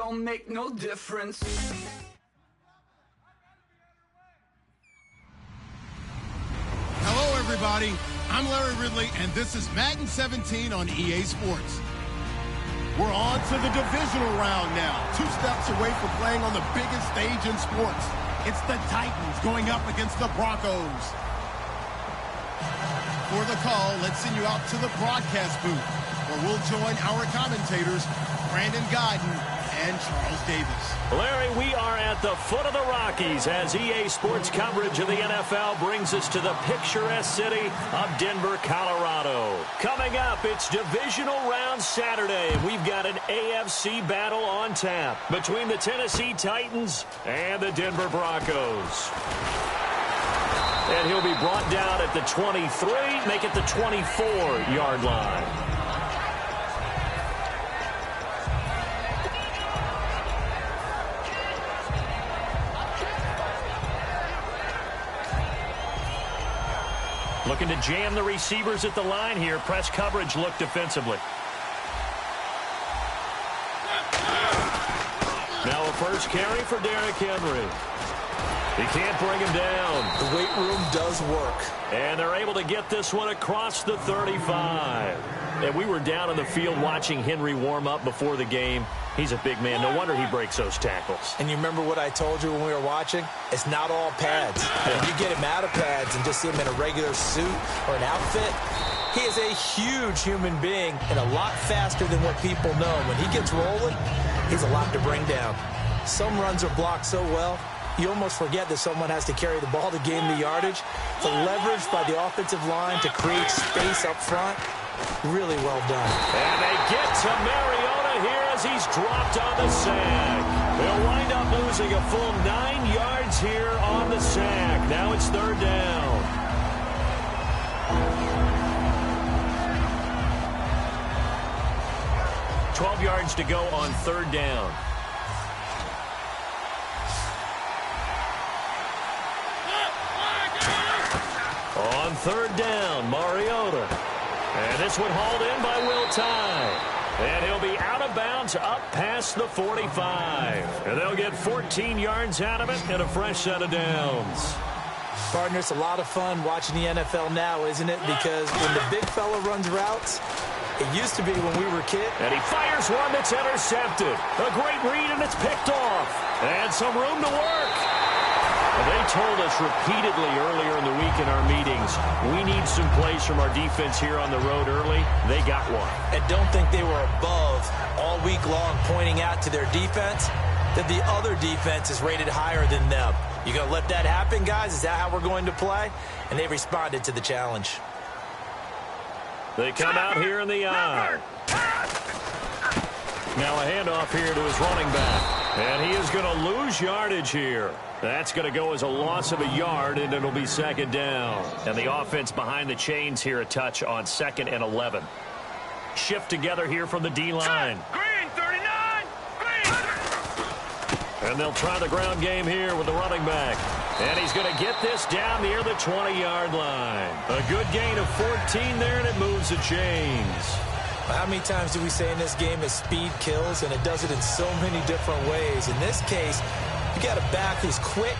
don't make no difference. Hello, everybody. I'm Larry Ridley, and this is Madden 17 on EA Sports. We're on to the divisional round now. 2 steps away from playing on the biggest stage in sports. It's the Titans going up against the Broncos. For the call, let's send you out to the broadcast booth, where we'll join our commentators, Brandon Godden and Charles Davis. Larry, we are at the foot of the Rockies as EA Sports coverage of the NFL brings us to the picturesque city of Denver, Colorado. Coming up, it's divisional round Saturday. We've got an AFC battle on tap between the Tennessee Titans and the Denver Broncos. And he'll be brought down at the 23, make it the 24-yard line. Looking to jam the receivers at the line here. Press coverage look defensively. Now a first carry for Derrick Henry. He can't bring him down. The weight room does work. And they're able to get this one across the 35. And we were down on the field watching Henry warm up before the game. He's a big man. No wonder he breaks those tackles. And you remember what I told you when we were watching? It's not all pads. When you get him out of pads and just see him in a regular suit or an outfit, he is a huge human being and a lot faster than what people know. When he gets rolling, he's a lot to bring down. Some runs are blocked so well, you almost forget that someone has to carry the ball to gain the yardage. The leverage by the offensive line to create space up front, really well done. And they get to Mariota here as he's dropped on the sack. They'll wind up losing a full 9 yards here on the sack. Now it's 3rd down. $12 yards to go on 3rd down. On 3rd down, Mariota. And this one hauled in by Will Tye. And he'll be out of bounds up past the 45. And they'll get 14 yards out of it and a fresh set of downs. Partner, it's a lot of fun watching the NFL now, isn't it? Because when the big fella runs routes, it used to be when we were kids. And he fires one that's intercepted. A great read, and it's picked off. And some room to work. They told us repeatedly earlier in the week in our meetings, we need some plays from our defense here on the road early. They got one. And don't think they were above all week long pointing out to their defense that the other defense is rated higher than them. You going to let that happen, guys? Is that how we're going to play? And they responded to the challenge. They come out here in the eye. Now a handoff here to his running back. And he is going to lose yardage here. That's going to go as a loss of a yard, and it'll be 2nd down. And the offense behind the chains here a touch on 2nd and 11. Shift together here from the D-line. Green, 39! Green! And they'll try the ground game here with the running back. And he's going to get this down near the 20-yard line. A good gain of 14 there, and it moves the chains. How many times do we say in this game that speed kills, and it does it in so many different ways? In this case, you got a back who's quick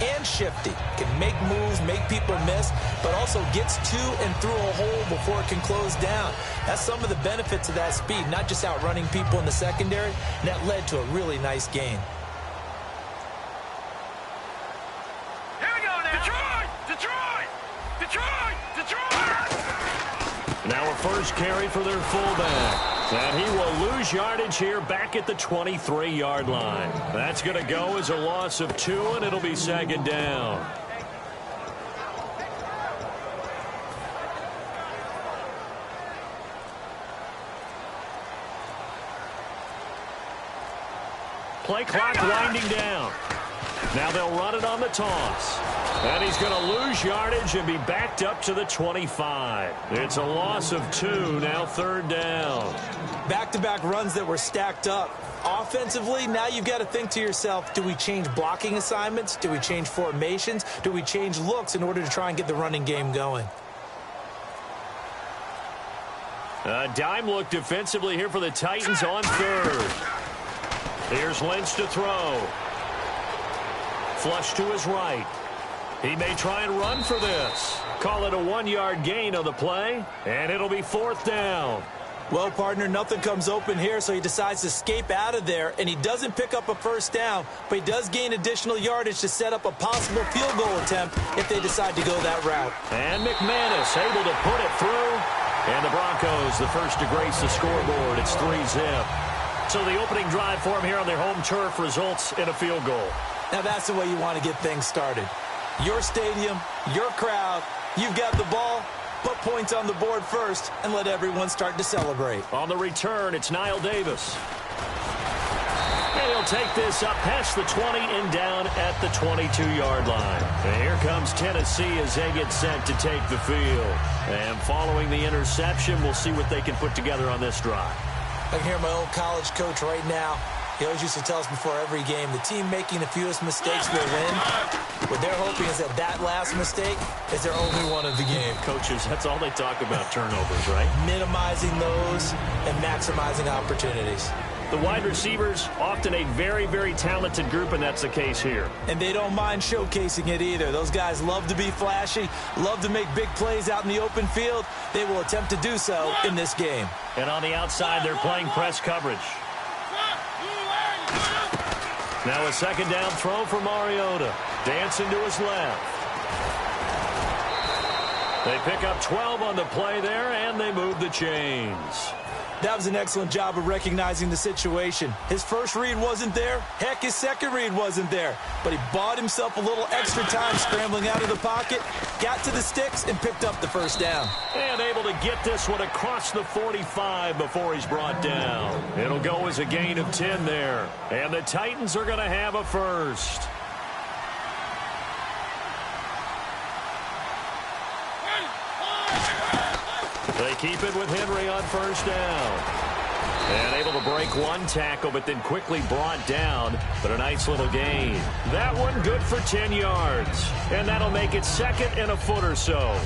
and shifty, can make moves, make people miss, but also gets to and through a hole before it can close down. That's some of the benefits of that speed, not just outrunning people in the secondary, and that led to a really nice gain. Here we go now! Detroit! Detroit! Detroit! Detroit! Now a first carry for their fullback. And he will lose yardage here back at the 23-yard line. That's going to go as a loss of 2, and it'll be 2nd down. Play clock winding down. Now they'll run it on the toss. And he's going to lose yardage and be backed up to the 25. It's a loss of 2, now 3rd down. Back-to-back runs that were stacked up. Offensively, now you've got to think to yourself, do we change blocking assignments? Do we change formations? Do we change looks in order to try and get the running game going? A dime look defensively here for the Titans on 3rd. Here's Lynch to throw. Flush to his right. He may try and run for this. Call it a 1-yard gain on the play, and it'll be 4th down. Well, partner, nothing comes open here, so he decides to escape out of there, and he doesn't pick up a first down, but he does gain additional yardage to set up a possible field goal attempt if they decide to go that route. And McManus able to put it through, and the Broncos the first to grace the scoreboard. It's 3-zip. So the opening drive for him here on their home turf results in a field goal. Now that's the way you want to get things started. Your stadium, your crowd, you've got the ball. Put points on the board first and let everyone start to celebrate. On the return, it's Niall Davis. And he'll take this up past the 20 and down at the 22-yard line. And here comes Tennessee as they get set to take the field. And following the interception, we'll see what they can put together on this drive. I can hear my old college coach right now. He always used to tell us before every game, the team making the fewest mistakes will win. What they're hoping is that last mistake is their only one of the game. Coaches, that's all they talk about, turnovers, right? Minimizing those and maximizing opportunities. The wide receivers, often a very, very talented group, and that's the case here. And they don't mind showcasing it either. Those guys love to be flashy, love to make big plays out in the open field. They will attempt to do so in this game. And on the outside, they're playing press coverage. Now a second down throw for Mariota. Dancing to his left. They pick up 12 on the play there, and they move the chains. That was an excellent job of recognizing the situation. His first read wasn't there. Heck, his second read wasn't there. But he bought himself a little extra time scrambling out of the pocket, got to the sticks, and picked up the first down. And able to get this one across the 45 before he's brought down. It'll go as a gain of 10 there. And the Titans are going to have a first. They keep it with Henry on first down. And able to break one tackle, but then quickly brought down. But a nice little gain. That one good for 10 yards. And that'll make it second and a foot or so.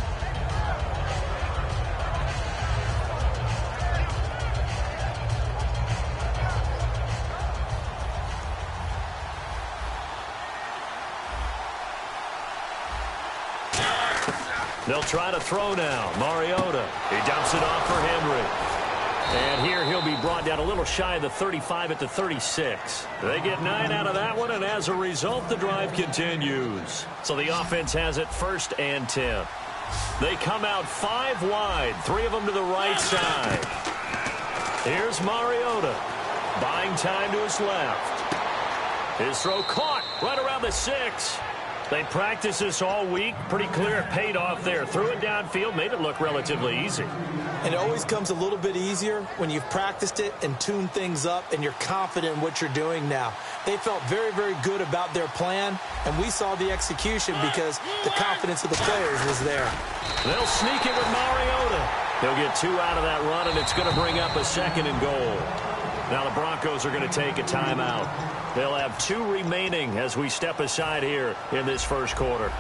They'll try to throw now. Mariota. He dumps it off for Henry. And here he'll be brought down a little shy of the 35 at the 36. They get 9 out of that one, and as a result, the drive continues. So the offense has it 1st and 10. They come out 5 wide, 3 of them to the right side. Here's Mariota. Buying time to his left. His throw caught right around the 6. They practiced this all week. Pretty clear it paid off there. Threw it downfield, made it look relatively easy. And it always comes a little bit easier when you've practiced it and tuned things up and you're confident in what you're doing now. They felt very, very good about their plan, and we saw the execution because the confidence of the players was there. They'll sneak it with Mariota. They'll get 2 out of that run, and it's going to bring up a 2nd and goal. Now the Broncos are going to take a timeout. They'll have 2 remaining as we step aside here in this first quarter.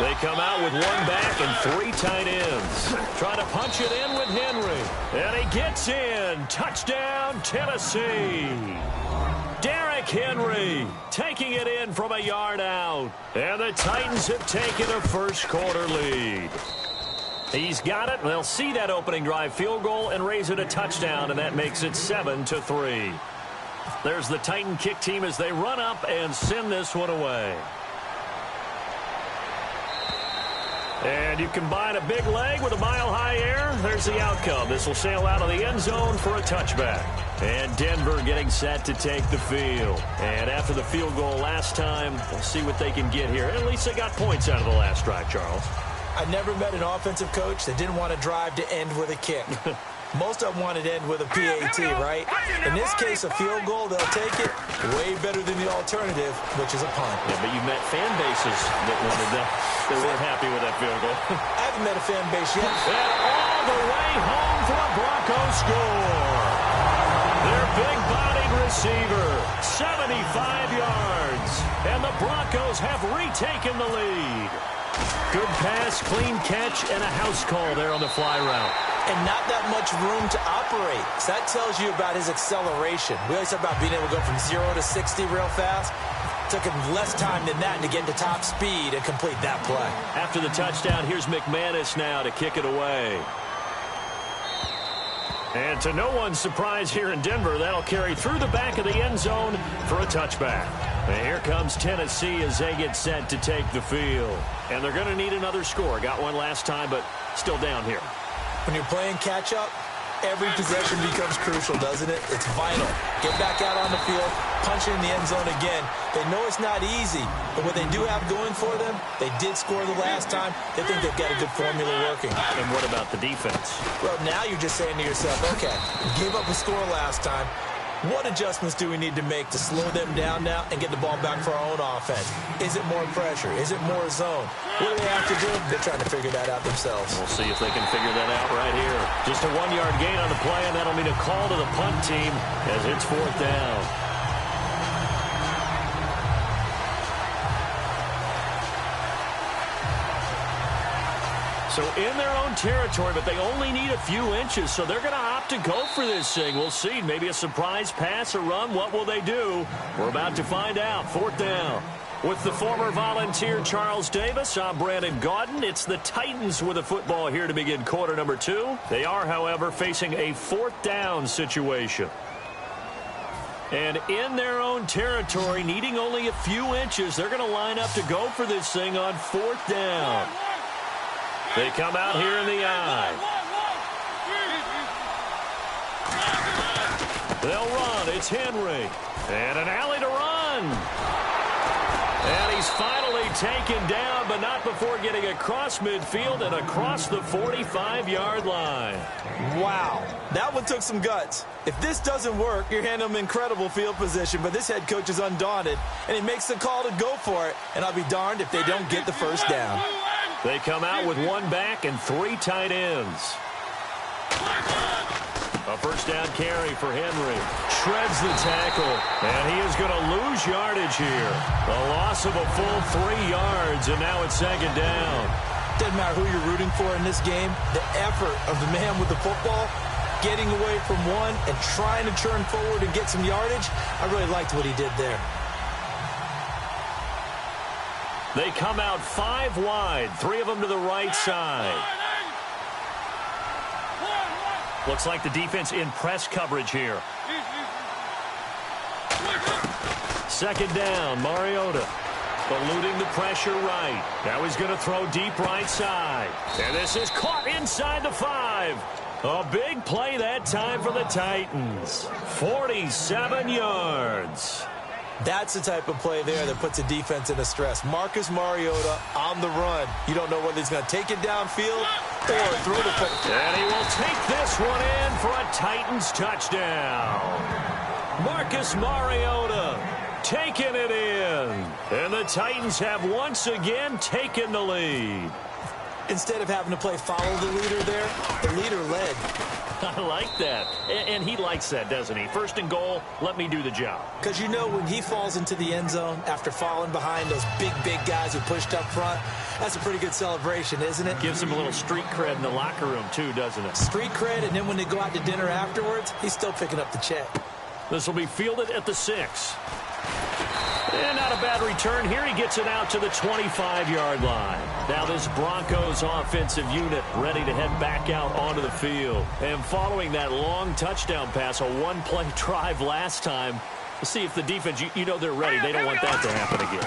They come out with 1 back and 3 tight ends. Trying to punch it in with Henry. And he gets in. Touchdown, Tennessee. Derrick Henry taking it in from a yard out. And the Titans have taken a first quarter lead. He's got it. They'll see that opening drive field goal and raise it a touchdown, and that makes it 7-3. There's the Titan kick team as they run up and send this one away. And you combine a big leg with a mile-high air. There's the outcome. This will sail out of the end zone for a touchback. And Denver getting set to take the field. And after the field goal last time, we'll see what they can get here. At least they got points out of the last drive, Charles. I never met an offensive coach that didn't want to drive to end with a kick. Most of them wanted to end with a PAT, right? In this case, a field goal, they'll take it way better than the alternative, which is a punt. Yeah, but you met fan bases that wanted that. They weren't happy with that field goal. I haven't met a fan base yet. And all the way home for a Broncos score. Their big-bodied receiver, 75 yards. And the Broncos have retaken the lead. Good pass, clean catch, and a house call there on the fly route. and not that much room to operate. So that tells you about his acceleration. We always talk about being able to go from 0 to 60 real fast. Took him less time than that to get to top speed and complete that play. After the touchdown, here's McManus now to kick it away. And to no one's surprise here in Denver, that'll carry through the back of the end zone for a touchback. And here comes Tennessee as they get set to take the field. And they're going to need another score. Got one last time, but still down here. When you're playing catch-up, every possession becomes crucial, doesn't it? It's vital. Get back out on the field, punch it in the end zone again. They know it's not easy, but what they do have going for them, they did score the last time. They think they've got a good formula working. And what about the defense? Well, now you're just saying to yourself, okay, gave up a score last time. What adjustments do we need to make to slow them down now and get the ball back for our own offense? Is it more pressure? Is it more zone? What do they have to do? They're trying to figure that out themselves. We'll see if they can figure that out right here. Just a 1-yard gain on the play, and that'll mean a call to the punt team as it's 4th down. So in their own territory, but they only need a few inches, so they're going to opt to go for this thing. We'll see. Maybe a surprise pass or run. What will they do? We're about to find out. 4th down. With the former Volunteer Charles Davis, I'm Brandon Gaudin. It's the Titans with the football here to begin quarter number 2. They are, however, facing a 4th down situation. And in their own territory, needing only a few inches, they're going to line up to go for this thing on 4th down. They come out here in the eye. They'll run. It's Henry. And an alley to run. And he's finally taken down, but not before getting across midfield and across the 45-yard line. Wow. That one took some guts. If this doesn't work, you're handing them incredible field position, but this head coach is undaunted, and he makes the call to go for it, and I'll be darned if they don't get the first down. They come out with 1 back and 3 tight ends. A first down carry for Henry. Shreds the tackle, and he is going to lose yardage here. A loss of a full 3 yards, and now it's 2nd down. Doesn't matter who you're rooting for in this game. The effort of the man with the football, getting away from one and trying to turn forward and get some yardage, I really liked what he did there. They come out 5 wide, 3 of them to the right side. Looks like the defense in press coverage here. 2nd down, Mariota. Eluding the pressure right. Now he's going to throw deep right side. And this is caught inside the 5. A big play that time for the Titans. 47 yards. That's the type of play there that puts a defense in a stress. Marcus Mariota on the run. You don't know whether he's going to take it downfield or throw the football. And he will take this one in for a Titans touchdown. Marcus Mariota taking it in. And the Titans have once again taken the lead. Instead of having to play follow the leader there, the leader led. I like that. And he likes that, doesn't he? 1st and goal, let me do the job. Because you know when he falls into the end zone after falling behind those big guys who pushed up front, that's a pretty good celebration, isn't it? Gives him a little street cred in the locker room, too, doesn't it? Street cred, and then when they go out to dinner afterwards, he's still picking up the check. This will be fielded at the 6. And not a bad return here. He gets it out to the 25-yard line. Now this Broncos offensive unit ready to head back out onto the field. And following that long touchdown pass, a 1-play drive last time, to see if the defense, you know they're ready. They don't want that to happen again.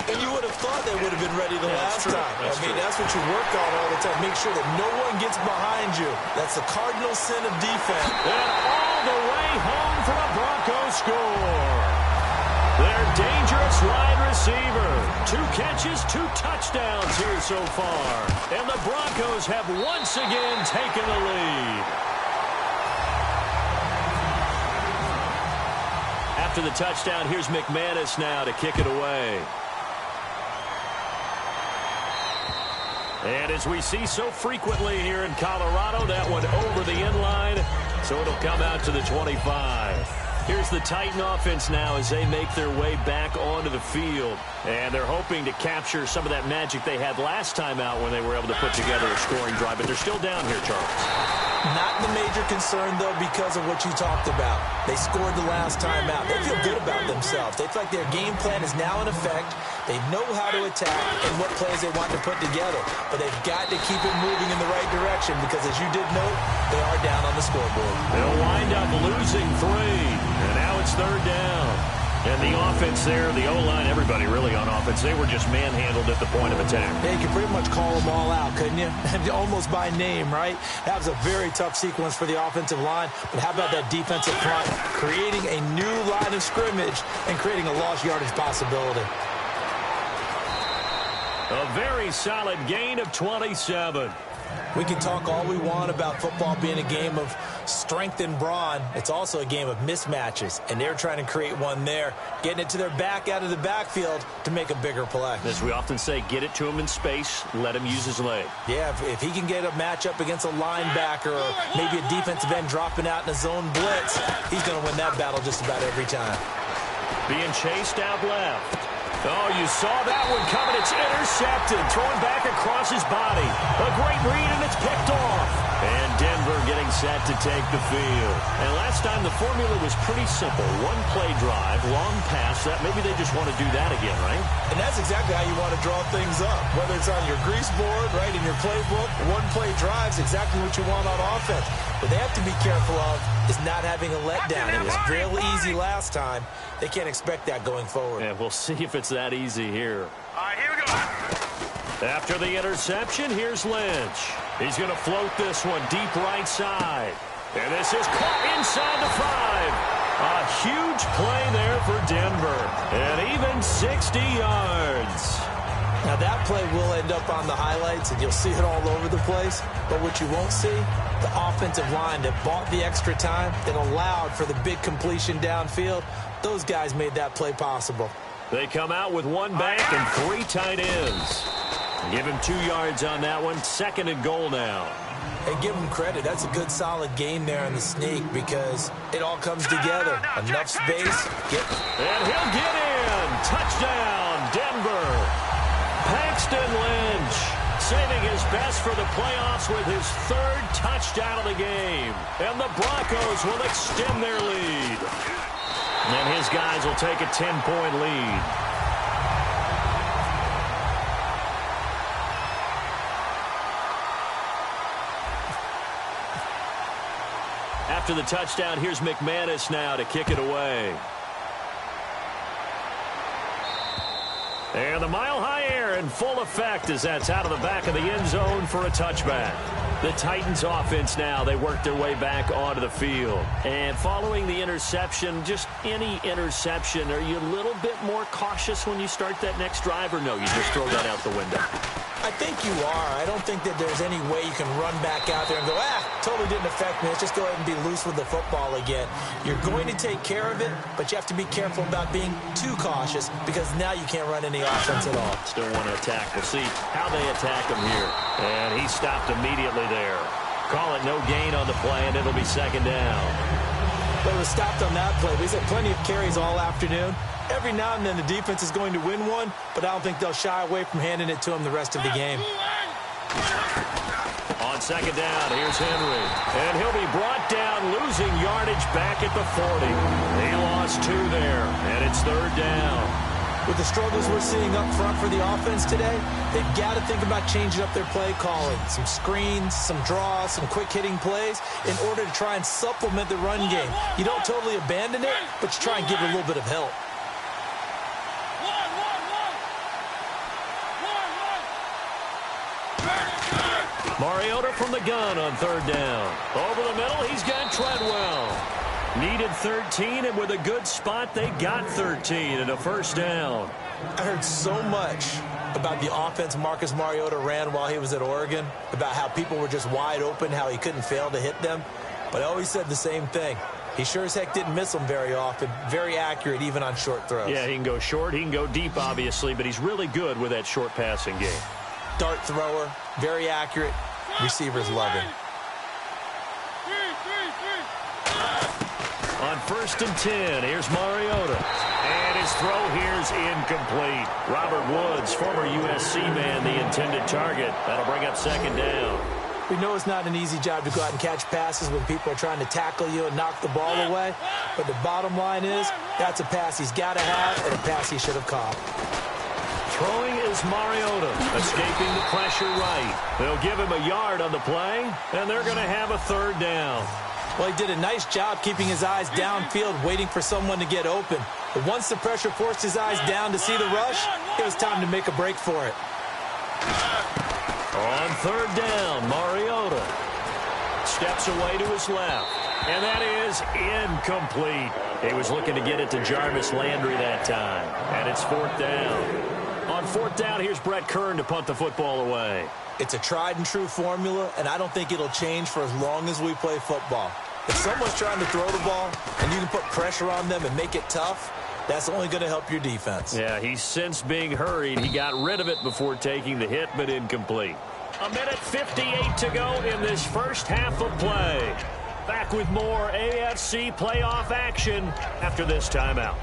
And you would have thought they would have been ready the last time. That's what you work on all the time. Make sure that no one gets behind you. That's the cardinal sin of defense. And all the way home for a Broncos score. Their dangerous wide receiver. 2 catches, 2 touchdowns here so far. And the Broncos have once again taken the lead. After the touchdown, here's McManus now to kick it away. And as we see so frequently here in Colorado, that one over the end line, so it'll come out to the 25. Here's the Titan offense now as they make their way back onto the field. And they're hoping to capture some of that magic they had last time out when they were able to put together a scoring drive. But they're still down here, Charles. Not the major concern, though, because of what you talked about. They scored the last time out. They feel good about themselves. They feel like their game plan is now in effect. They know how to attack and what plays they want to put together. But they've got to keep it moving in the right direction because, as you did note, they are down on the scoreboard. They'll wind up losing 3. And now it's 3rd down. And the offense there, the O-line, everybody really on offense, they were just manhandled at the point of attack. Yeah, you could pretty much call them all out, couldn't you? Almost by name, right? That was a very tough sequence for the offensive line. But how about that defensive front creating a new line of scrimmage and creating a lost yardage possibility? A very solid gain of 27. We can talk all we want about football being a game of strength and brawn. It's also a game of mismatches, and they're trying to create one there, getting it to their back out of the backfield to make a bigger play. As we often say, get it to him in space, let him use his leg. Yeah, if he can get a matchup against a linebacker or maybe a defensive end dropping out in a zone blitz, he's going to win that battle just about every time. Being chased out left. Oh, you saw that one coming. It's intercepted. Thrown back across his body. A great read, and it's picked off. And Denver getting set to take the field. And last time, the formula was pretty simple. One play drive, long pass. That maybe they just want to do that again, right? And that's exactly how you want to draw things up. Whether it's on your grease board, right, in your playbook, one play drive is exactly what you want on offense. What they have to be careful of is not having a letdown. It was real easy last time. They can't expect that going forward. And we'll see if it's that easy here. All right, here we go. After the interception, here's Lynch. He's going to float this one deep right side. And this is caught inside the 5. A huge play there for Denver. And even 60 yards. Now, that play will end up on the highlights, and you'll see it all over the place. But what you won't see, the offensive line that bought the extra time, that allowed for the big completion downfield, those guys made that play possible. They come out with 1 back and 3 tight ends. Give him 2 yards on that one. 2nd and goal now. Hey, give him credit. That's a good, solid game there in the sneak because it all comes together. Enough space. And he'll get in. Touchdown, Denver. Paxton Lynch saving his best for the playoffs with his 3rd touchdown of the game. And the Broncos will extend their lead. And his guys will take a 10-point lead. After the touchdown, here's McManus now to kick it away. And the mile-high air in full effect as that's out of the back of the end zone for a touchback. The Titans offense now, they work their way back onto the field. And following the interception, just any interception, are you a little bit more cautious when you start that next drive, or no, you just throw that out the window? I think you are. I don't think that there's any way you can run back out there and go, totally didn't affect me. Let's just go ahead and be loose with the football again. You're going to take care of it, but you have to be careful about being too cautious because now you can't run any offense at all. Still want to attack. We'll see how they attack him here. And he stopped immediately there. Call it no gain on the play, and it'll be 2nd down. But it was stopped on that play. He's had plenty of carries all afternoon. Every now and then the defense is going to win one, but I don't think they'll shy away from handing it to him the rest of the game. On 2nd down, here's Henry. And he'll be brought down, losing yardage back at the 40. He lost 2 there, and it's 3rd down. With the struggles we're seeing up front for the offense today, they've got to think about changing up their play calling. Some screens, some draws, some quick-hitting plays in order to try and supplement the run game. You don't totally abandon it, but you try and give it a little bit of help. Mariota from the gun on 3rd down. Over the middle, he's got Treadwell. Needed 13, and with a good spot, they got 13 and a 1st down. I heard so much about the offense Marcus Mariota ran while he was at Oregon, about how people were just wide open, how he couldn't fail to hit them. But I always said the same thing. He sure as heck didn't miss them very often. Very accurate, even on short throws. Yeah, he can go short. He can go deep, obviously, but he's really good with that short passing game. Dart thrower, very accurate. Receivers love him. On 1st and 10, here's Mariota. And his throw here's incomplete. Robert Woods, former USC man, the intended target. That'll bring up 2nd down. We know it's not an easy job to go out and catch passes when people are trying to tackle you and knock the ball away. But the bottom line is, that's a pass he's got to have and a pass he should have caught. Throwing is Mariota, escaping the pressure right. They'll give him a yard on the play, and they're going to have a third down. Well, he did a nice job keeping his eyes downfield, waiting for someone to get open. But once the pressure forced his eyes down to see the rush, it was time to make a break for it. On third down, Mariota steps away to his left, and that is incomplete. He was looking to get it to Jarvis Landry that time, and it's fourth down. On fourth down, here's Brett Kern to punt the football away. It's a tried-and-true formula, and I don't think it'll change for as long as we play football. If someone's trying to throw the ball and you can put pressure on them and make it tough, that's only going to help your defense. Yeah, he's since being hurried. He got rid of it before taking the hit, but incomplete. 1:58 to go in this first half of play. Back with more AFC playoff action after this timeout.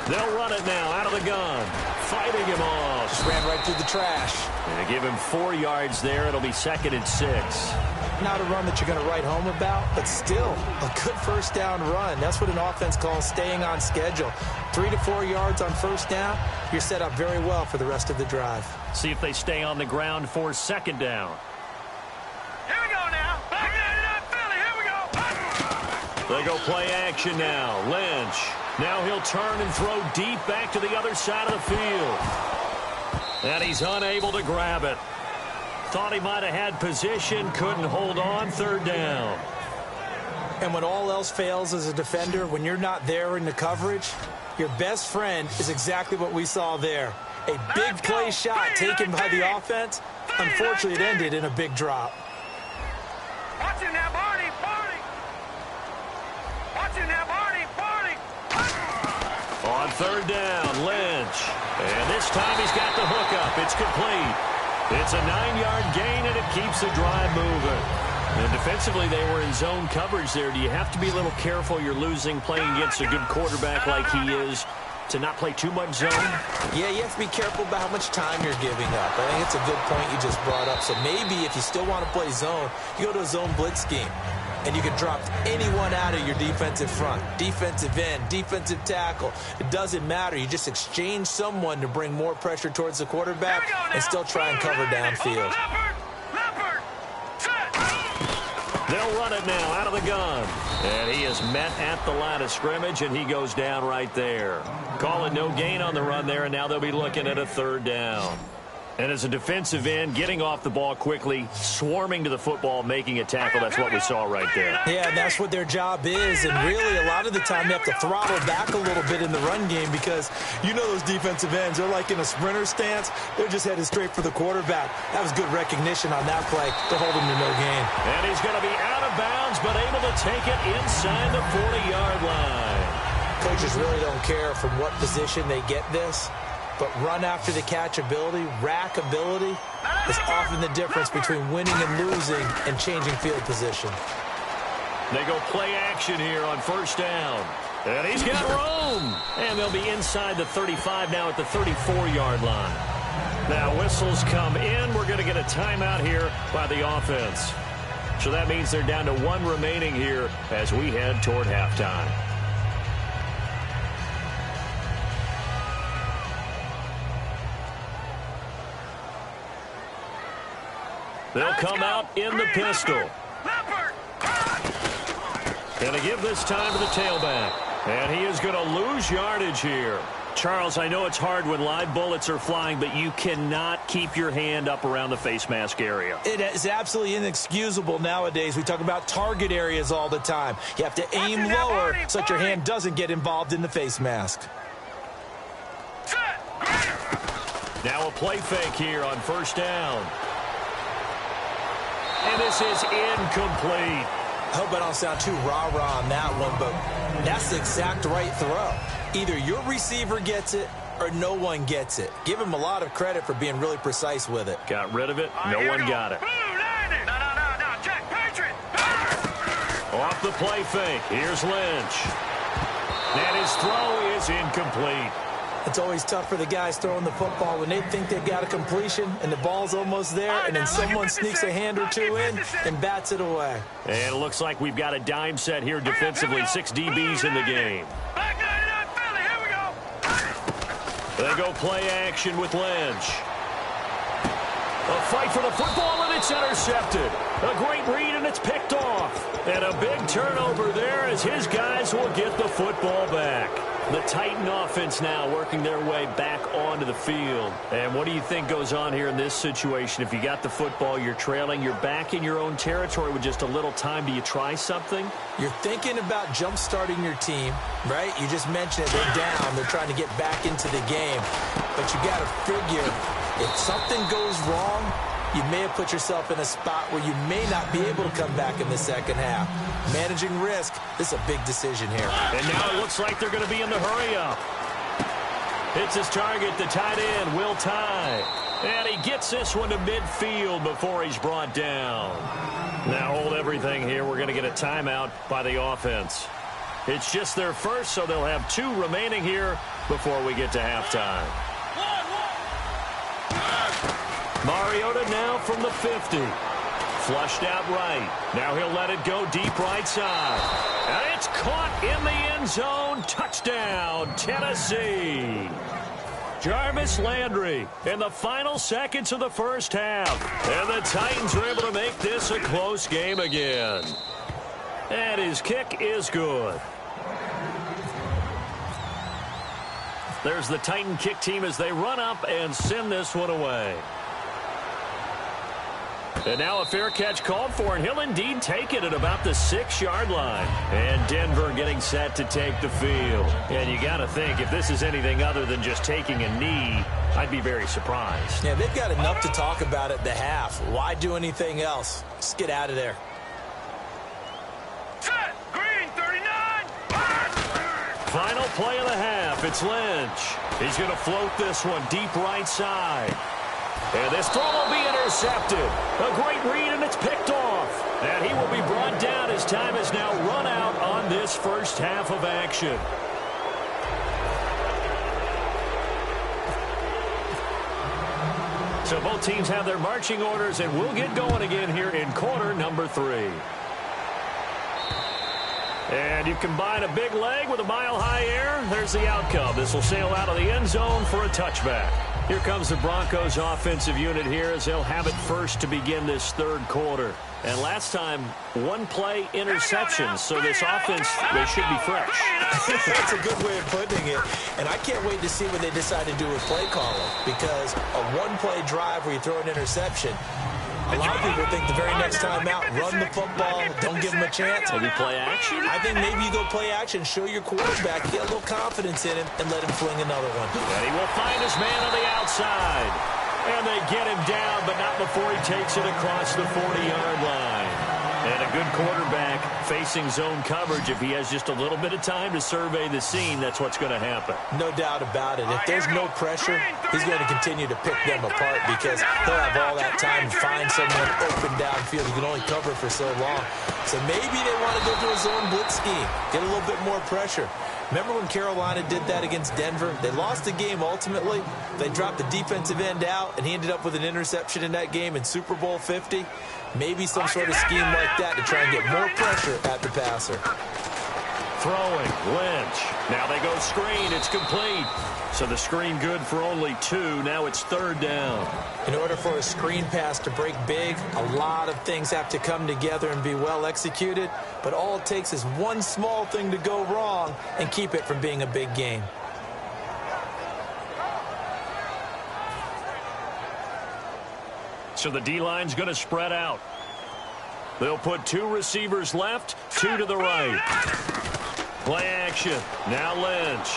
They'll run it now out of the gun. Fighting him off. Just ran right through the trash. And they give him 4 yards there. It'll be 2nd and 6. Not a run that you're going to write home about, but still a good first down run. That's what an offense calls staying on schedule. 3 to 4 yards on first down, you're set up very well for the rest of the drive. See if they stay on the ground for 2nd down. Here we go now. Philly, here we go. They go play action now. Lynch. Now he'll turn and throw deep back to the other side of the field. And he's unable to grab it. Thought he might have had position, couldn't hold on, third down. And when all else fails as a defender, when you're not there in the coverage, your best friend is exactly what we saw there. A big play shot taken by the offense. Unfortunately, it ended in a big drop. Watch him now, Barney. Watch him now, Barney. On third down, Lynch. And this time he's got the hookup. It's complete. It's a 9-yard gain, and it keeps the drive moving. And defensively, they were in zone coverage there. Do you have to be a little careful you're losing playing against a good quarterback like he is to not play too much zone? Yeah, you have to be careful about how much time you're giving up. I think it's a good point you just brought up. So maybe if you still want to play zone, you go to a zone blitz scheme. And you can drop anyone out of your defensive front, defensive end, defensive tackle. It doesn't matter. You just exchange someone to bring more pressure towards the quarterback and still try and cover downfield. They'll run it now out of the gun. And he is met at the line of scrimmage, and he goes down right there. Calling no gain on the run there, and now they'll be looking at a third down. And as a defensive end, getting off the ball quickly, swarming to the football, making a tackle, that's what we saw right there. Yeah, that's what their job is. And really, a lot of the time, they have to throttle back a little bit in the run game because you know those defensive ends, they're like in a sprinter stance. They're just headed straight for the quarterback. That was good recognition on that play to hold him to no gain. And he's going to be out of bounds, but able to take it inside the 40-yard line. Coaches really don't care from what position they get this. But run after the catch ability, rack ability, is often the difference between winning and losing and changing field position. They go play action here on first down. And he's got room. And they'll be inside the 35 now at the 34-yard line. Now whistles come in. We're going to get a timeout here by the offense. So that means they're down to 1 remaining here as we head toward halftime. They'll come out in the pistol. And they give this time to the tailback. And he is going to lose yardage here. Charles, I know it's hard when live bullets are flying, but you cannot keep your hand up around the face mask area. It is absolutely inexcusable nowadays. We talk about target areas all the time. You have to aim lower so that your hand doesn't get involved in the face mask. Now a play fake here on first down. And this is incomplete. I hope I don't sound too rah-rah on that one, but that's the exact right throw. Either your receiver gets it or no one gets it. Give him a lot of credit for being really precise with it. Got rid of it. No one got it. No, Jack Patriot. Off the play fake. Here's Lynch. And his throw is incomplete. It's always tough for the guys throwing the football when they think they've got a completion and the ball's almost there, and then someone sneaks a hand or two in and bats it away. And it looks like we've got a dime set here defensively. 6 DBs in the game. They go play action with Lynch. A fight for the football, and it's intercepted. A great read, and it's picked off. And a big turnover there as his guys will get the football back. The Titan offense now working their way back onto the field. And what do you think goes on here in this situation? If you got the football, you're trailing, you're back in your own territory with just a little time. Do you try something? You're thinking about jump-starting your team, right? You just mentioned it. They're down. They're trying to get back into the game. But you got to figure, if something goes wrong, you may have put yourself in a spot where you may not be able to come back in the second half. Managing risk, this is a big decision here. And now it looks like they're going to be in the hurry-up. Hits his target, the tight end, Will Tye. And he gets this one to midfield before he's brought down. Now hold everything here. We're going to get a timeout by the offense. It's just their first, so they'll have 2 remaining here before we get to halftime. Mariota now from the 50. Flushed out right. Now he'll let it go deep right side. And it's caught in the end zone. Touchdown, Tennessee. Jarvis Landry in the final seconds of the first half. And the Titans are able to make this a close game again. And his kick is good. There's the Titan kick team as they run up and send this one away. And now a fair catch called for, and he'll indeed take it at about the 6-yard line. And Denver getting set to take the field. And you got to think, if this is anything other than just taking a knee, I'd be very surprised. Yeah, they've got enough to talk about at the half. Why do anything else? Just get out of there. Set, green, 39. Final play of the half. It's Lynch. He's going to float this one deep right side. And this throw will be intercepted. A great read, and it's picked off. And he will be brought down as time has now run out on this first half of action. So both teams have their marching orders, and we'll get going again here in quarter number 3. And you combine a big leg with a mile-high air, there's the outcome. This will sail out of the end zone for a touchback. Here comes the Broncos offensive unit here as they'll have it first to begin this third quarter. And last time, 1-play interceptions, so this offense, they should be fresh. That's a good way of putting it. And I can't wait to see what they decide to do with play calling, because a 1-play drive where you throw an interception, a lot of people think the very next time out, run the football, don't give him a chance. Maybe play action? I think maybe you go play action, show your quarterback, get a little confidence in him, and let him fling another one. And he will find his man on the outside. And they get him down, but not before he takes it across the 40-yard line. And a good quarterback facing zone coverage. If he has just a little bit of time to survey the scene, that's what's going to happen. No doubt about it. If there's no pressure, he's going to continue to pick them apart because he'll have all that time to find someone open downfield. He can only cover for so long. So maybe they want to go to a zone blitz scheme, get a little bit more pressure. Remember when Carolina did that against Denver? They lost the game ultimately. They dropped the defensive end out, and he ended up with an interception in that game in Super Bowl 50. Maybe some sort of scheme like that to try and get more pressure at the passer. Throwing, Lynch. Now they go screen. It's complete. So the screen good for only 2. Now it's 3rd down. In order for a screen pass to break big, a lot of things have to come together and be well executed. But all it takes is one small thing to go wrong and keep it from being a big game. So the D-line's going to spread out. They'll put 2 receivers left, 2 to the right. Play action. Now Lynch.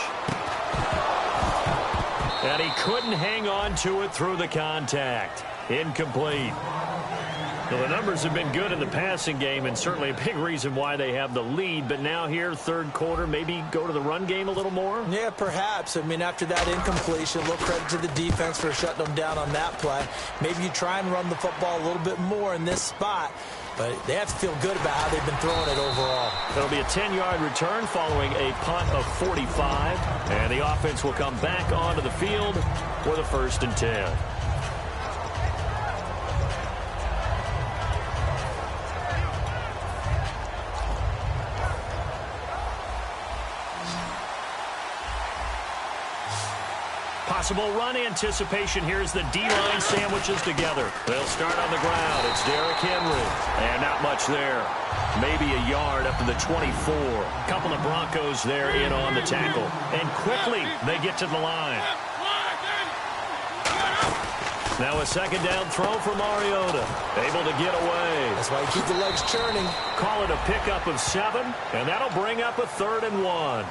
And he couldn't hang on to it through the contact. Incomplete. Well, the numbers have been good in the passing game, and certainly a big reason why they have the lead. But now here, third quarter, maybe go to the run game a little more? Yeah, perhaps. I mean, after that incompletion, a little credit to the defense for shutting them down on that play. Maybe you try and run the football a little bit more in this spot. But they have to feel good about how they've been throwing it overall. It'll be a 10-yard return following a punt of 45. And the offense will come back onto the field for the 1st and 10. Possible run anticipation. Here's the D-line sandwiches together. They'll start on the ground. It's Derrick Henry. And not much there. Maybe a yard up to the 24. A couple of Broncos there in on the tackle. And quickly they get to the line. Now a second down throw for Mariota. Able to get away. That's why you keep the legs churning. Call it a pickup of 7. And that'll bring up a 3rd and 1.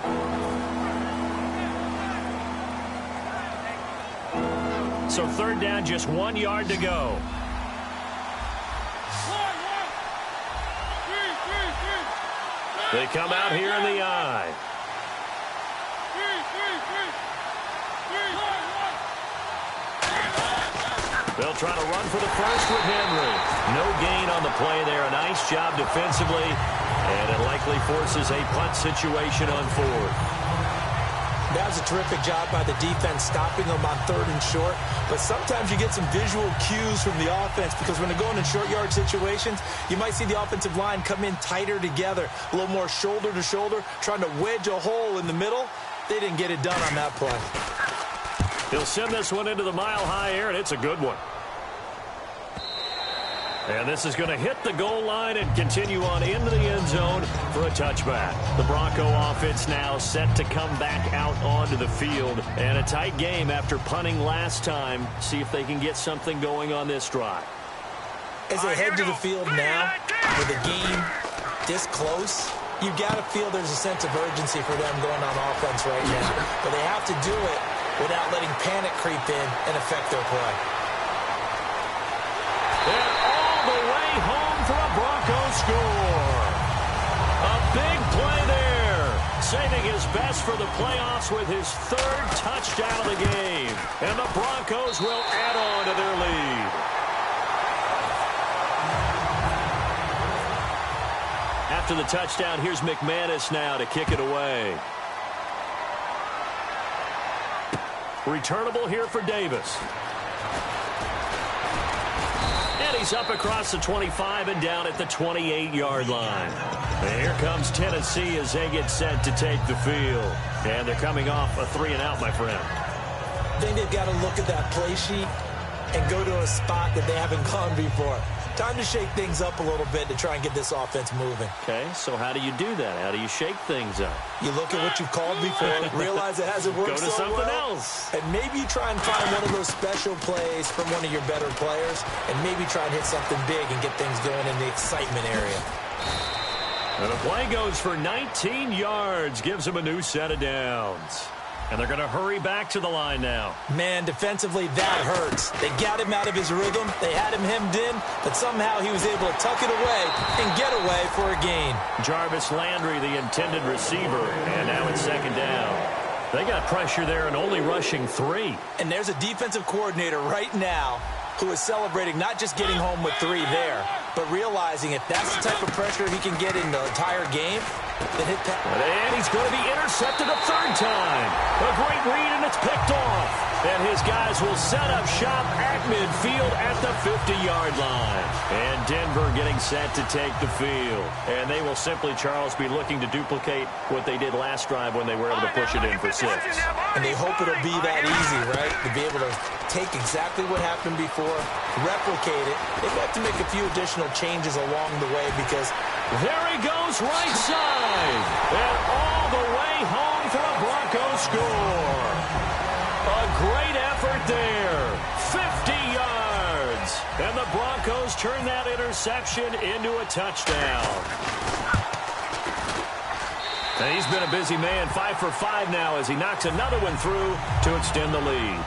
So 3rd down, just 1 yard to go. They come out here in the I. They'll try to run for the first with Henry. No gain on the play there. A nice job defensively. And it likely forces a punt situation on 4th. That was a terrific job by the defense stopping them on 3rd and short. But sometimes you get some visual cues from the offense because when they're going in short yard situations, you might see the offensive line come in tighter together, a little more shoulder to shoulder, trying to wedge a hole in the middle. They didn't get it done on that play. He'll send this one into the mile-high air, and it's a good one. And this is going to hit the goal line and continue on into the end zone for a touchback. The Bronco offense now set to come back out onto the field. And a tight game after punting last time. See if they can get something going on this drive. As they head to the field now, with the game this close, you've got to feel there's a sense of urgency for them going on offense right now. But they have to do it without letting panic creep in and affect their play. Home for a Bronco score. A big play there. Saving his best for the playoffs with his 3rd touchdown of the game. And the Broncos will add on to their lead. After the touchdown, here's McManus now to kick it away. Returnable here for Davis. He's up across the 25 and down at the 28-yard line. And here comes Tennessee as they get set to take the field. And they're coming off a 3-and-out, my friend. I think they've got to look at that play sheet and go to a spot that they haven't gone before. Time to shake things up a little bit to try and get this offense moving. Okay, so how do you do that? How do you shake things up? You look at what you've called before, realize it hasn't worked so well. Go to something else. And maybe you try and find one of those special plays from one of your better players, and maybe try and hit something big and get things going in the excitement area. And the play goes for 19 yards, gives them a new set of downs. And they're going to hurry back to the line now. Man, defensively, that hurts. They got him out of his rhythm. They had him hemmed in, but somehow he was able to tuck it away and get away for a gain. Jarvis Landry, the intended receiver, and now it's 2nd down. They got pressure there and only rushing 3. And there's a defensive coordinator right now who is celebrating not just getting home with 3 there, but realizing if that's the type of pressure he can get in the entire game, then hit that. And he's going to be intercepted a 3rd time. A great read, and it's picked off. And his guys will set up shop at midfield at the 50-yard line. And Denver getting set to take the field. And they will simply, Charles, be looking to duplicate what they did last drive when they were able to push it in for 6. And they hope it'll be that easy, right? To be able to take exactly what happened before, replicate it. They have to make a few additional changes along the way because there he goes right side. And all the way home for a Bronco score. A great effort there. 50 yards. And the Broncos turn that interception into a touchdown. And he's been a busy man, 5 for 5 now as he knocks another one through to extend the lead.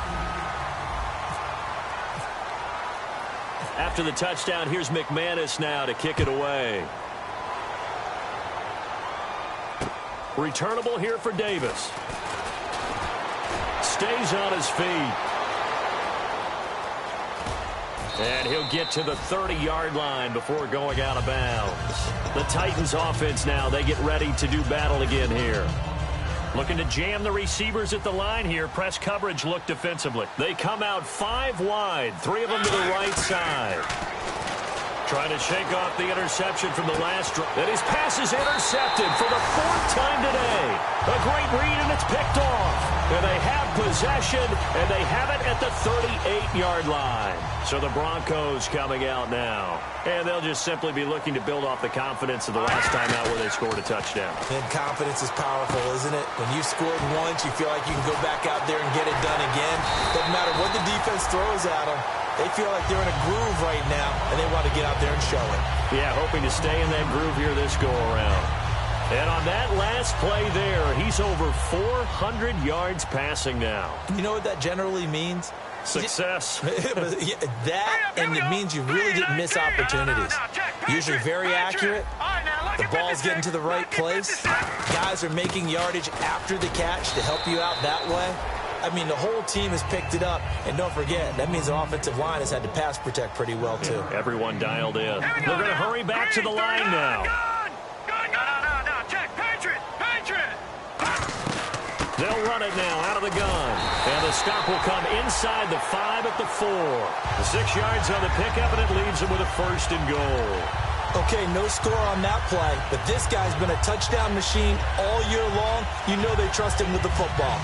After the touchdown, here's McManus now to kick it away. Returnable here for Davis. Stays on his feet. And he'll get to the 30-yard line before going out of bounds. The Titans offense now, they get ready to do battle again here. Looking to jam the receivers at the line here. Press coverage look defensively. They come out 5 wide, 3 of them to the right side. Trying to shake off the interception from the last drive. And his pass is intercepted for the 4th time today. A great read, and it's picked off. And they have possession, and they have it at the 38-yard line. So the Broncos coming out now. And they'll just simply be looking to build off the confidence of the last time out where they scored a touchdown. And confidence is powerful, isn't it? When you scored once, you feel like you can go back out there and get it done again. Doesn't matter what the defense throws at them. They feel like they're in a groove right now, and they want to get out there and show it. Yeah, hoping to stay in that groove here this go-around. And on that last play there, he's over 400 yards passing now. You know what that generally means? Success. That, and it means you really didn't miss opportunities. Usually very accurate. The ball's getting to the right place. Guys are making yardage after the catch to help you out that way. I mean, the whole team has picked it up. And don't forget, that means the offensive line has had to pass protect pretty well, too. Everyone dialed in. They're going to hurry back to the line now. Check, Patriot. They'll run it now out of the gun. And the stop will come inside the 5 at the 4. The 6 yards on the pickup, and it leaves them with a 1st and goal. Okay, no score on that play, but this guy's been a touchdown machine all year long. You know they trust him with the football.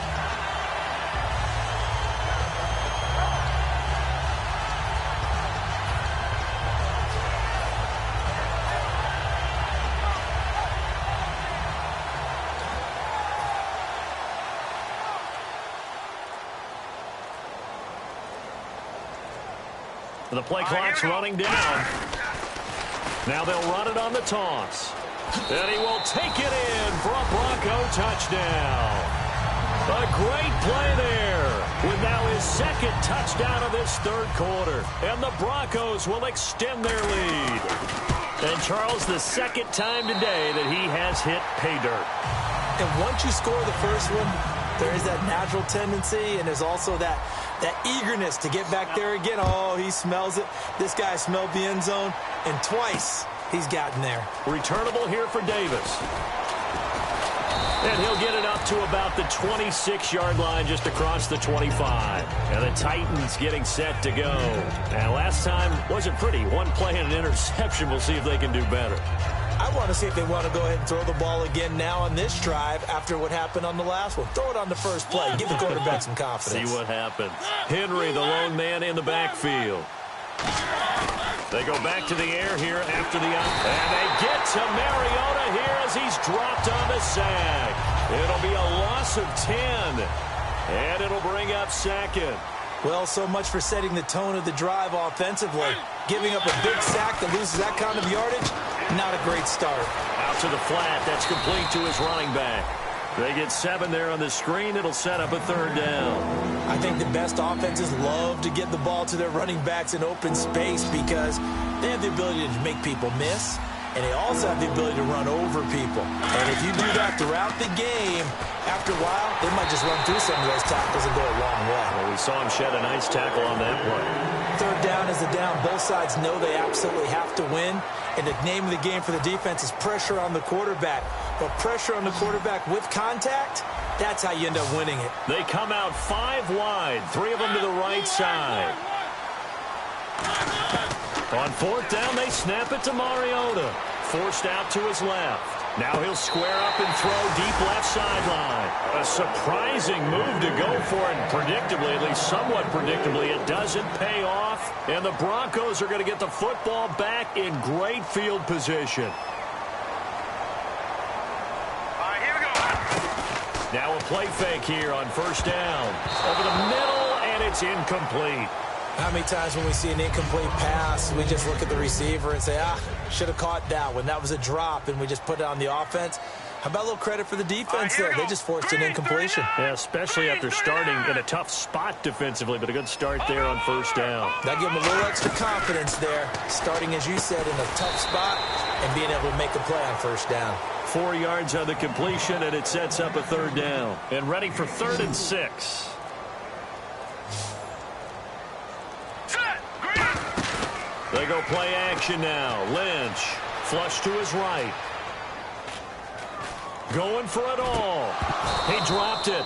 The play clock's running down. Now they'll run it on the toss. And he will take it in for a Bronco touchdown. A great play there with now his 2nd touchdown of this 3rd quarter. And the Broncos will extend their lead. And Charles, the 2nd time today that he has hit pay dirt. And once you score the first one, there is that natural tendency, and there's also that eagerness to get back there again. Oh, he smells it. This guy smelled the end zone, and twice he's gotten there. Returnable here for Davis. And he'll get it up to about the 26-yard line, just across the 25. And the Titans getting set to go. And last time wasn't pretty. One play and an interception. We'll see if they can do better. I want to see if they want to go ahead and throw the ball again now on this drive after what happened on the last one. Throw it on the first play. Give the quarterback some confidence. See what happens. Henry, the lone man in the backfield. They go back to the air here after the out. And they get to Mariota here as he's dropped on the sack. It'll be a loss of 10. And it'll bring up 2nd. Well, so much for setting the tone of the drive offensively. Giving up a big sack that loses that kind of yardage, not a great start. Out to the flat. That's complete to his running back. They get 7 there on the screen. It'll set up a 3rd down. I think the best offenses love to get the ball to their running backs in open space because they have the ability to make people miss, and they also have the ability to run over people. And if you do that throughout the game, after a while, they might just run through some of those tackles and go a long way. Well, we saw him shed a nice tackle on that play. 3rd down is the down. Both sides know they absolutely have to win. And the name of the game for the defense is pressure on the quarterback. But pressure on the quarterback with contact, that's how you end up winning it. They come out 5 wide, 3 of them to the right side. On 4th down, they snap it to Mariota. Forced out to his left. Now he'll square up and throw deep left sideline. A surprising move to go for it. Predictably, at least somewhat predictably, it doesn't pay off. And the Broncos are going to get the football back in great field position. All right, here we go. Now a play fake here on 1st down. Over the middle, and it's incomplete. How many times when we see an incomplete pass, we just look at the receiver and say, should have caught that one. That was a drop, and we just put it on the offense. How about a little credit for the defense there? They just forced an incompletion. Yeah, especially after starting in a tough spot defensively, but a good start there on first down. That gave them a little extra confidence there, starting, as you said, in a tough spot and being able to make a play on first down. 4 yards on the completion, and it sets up a third down. And ready for 3rd and 6. They go play action now. Lynch, flush to his right. Going for it all. He dropped it.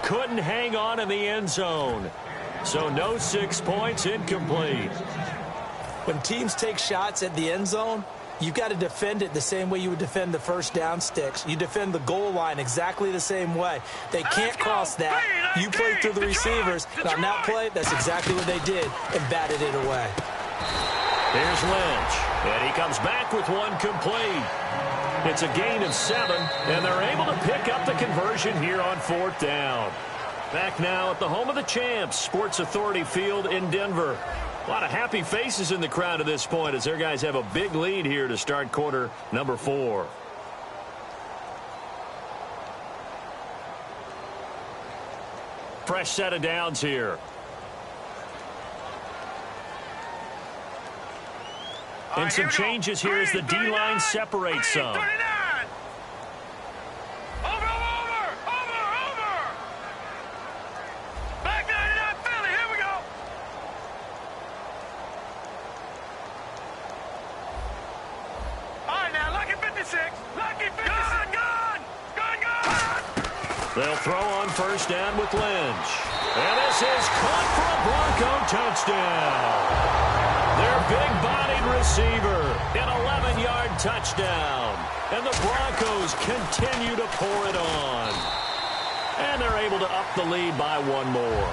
Couldn't hang on in the end zone. So no 6 points, incomplete. When teams take shots at the end zone, you've got to defend it the same way you would defend the first down sticks. You defend the goal line exactly the same way. They can't cross that. You play through the receivers. And on that play, that's exactly what they did and batted it away. Here's Lynch, and he comes back with one complete. It's a gain of 7, and they're able to pick up the conversion here on 4th down. Back now at the home of the champs, Sports Authority Field in Denver. A lot of happy faces in the crowd at this point as their guys have a big lead here to start quarter number 4. Fresh set of downs here. And some changes here as the D-line separates some. Back 99 Philly, here we go. All right, now, lucky 56. Lucky 56. Gun. They'll throw on first down with Lynch. And this is caught for a Bronco touchdown. Their big-bodied receiver, an 11-yard touchdown. And the Broncos continue to pour it on. And they're able to up the lead by 1 more.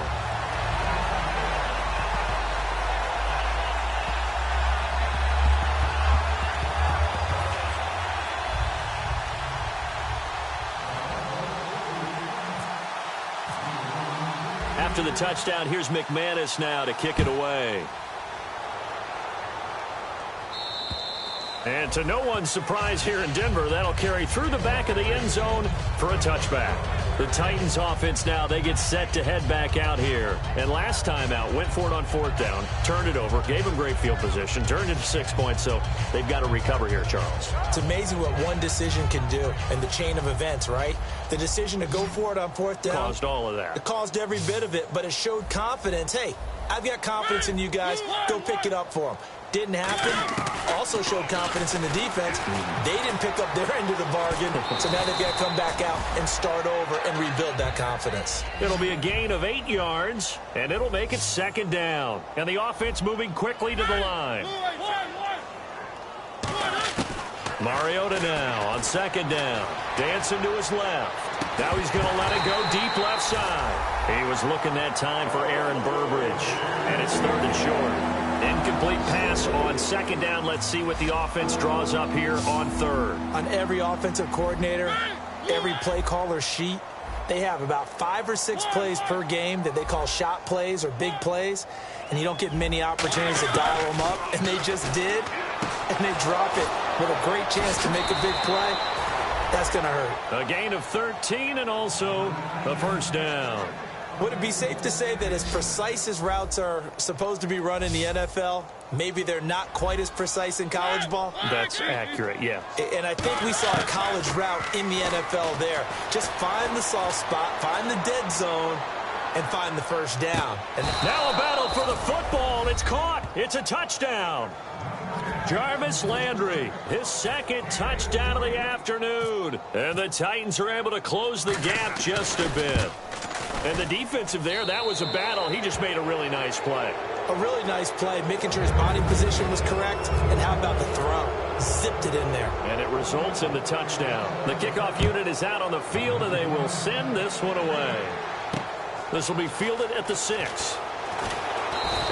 After the touchdown, here's McManus now to kick it away. And to no one's surprise here in Denver, that'll carry through the back of the end zone for a touchback. The Titans offense now, they get set to head back out here. And last time out, went for it on 4th down, turned it over, gave them great field position, turned it to 6 points, so they've got to recover here, Charles. It's amazing what one decision can do in the chain of events, right? The decision to go for it on 4th down. Caused all of that. It caused every bit of it, but it showed confidence. Hey, I've got confidence in you guys. Go pick it up for them. Didn't happen. Also showed confidence in the defense. They didn't pick up their end of the bargain, so now they've got to come back out and start over and rebuild that confidence. It'll be a gain of 8 yards, and it'll make it 2nd down. And the offense moving quickly to the line. Mariota now on 2nd down. Dancing to his left. Now he's going to let it go deep left side. He was looking that time for Aaron Burbridge, and it's 3rd and short. Incomplete pass on 2nd down. Let's see what the offense draws up here on 3rd. On every offensive coordinator, every play caller sheet, they have about 5 or 6 plays per game that they call shot plays or big plays, and you don't get many opportunities to dial them up, and they just did, and they drop it with a great chance to make a big play. That's going to hurt. A gain of 13 and also a 1st down. Would it be safe to say that as precise as routes are supposed to be run in the NFL, maybe they're not quite as precise in college ball? That's accurate, yeah. And I think we saw a college route in the NFL there. Just find the soft spot, find the dead zone, and find the first down. And now a battle for the football. It's caught. It's a touchdown. Jarvis Landry, his 2nd touchdown of the afternoon. And the Titans are able to close the gap just a bit. And the defensive there, that was a battle. He just made a really nice play. A really nice play, making sure his body position was correct. And how about the throw? Zipped it in there. And it results in the touchdown. The kickoff unit is out on the field, and they will send this one away. This will be fielded at the 6.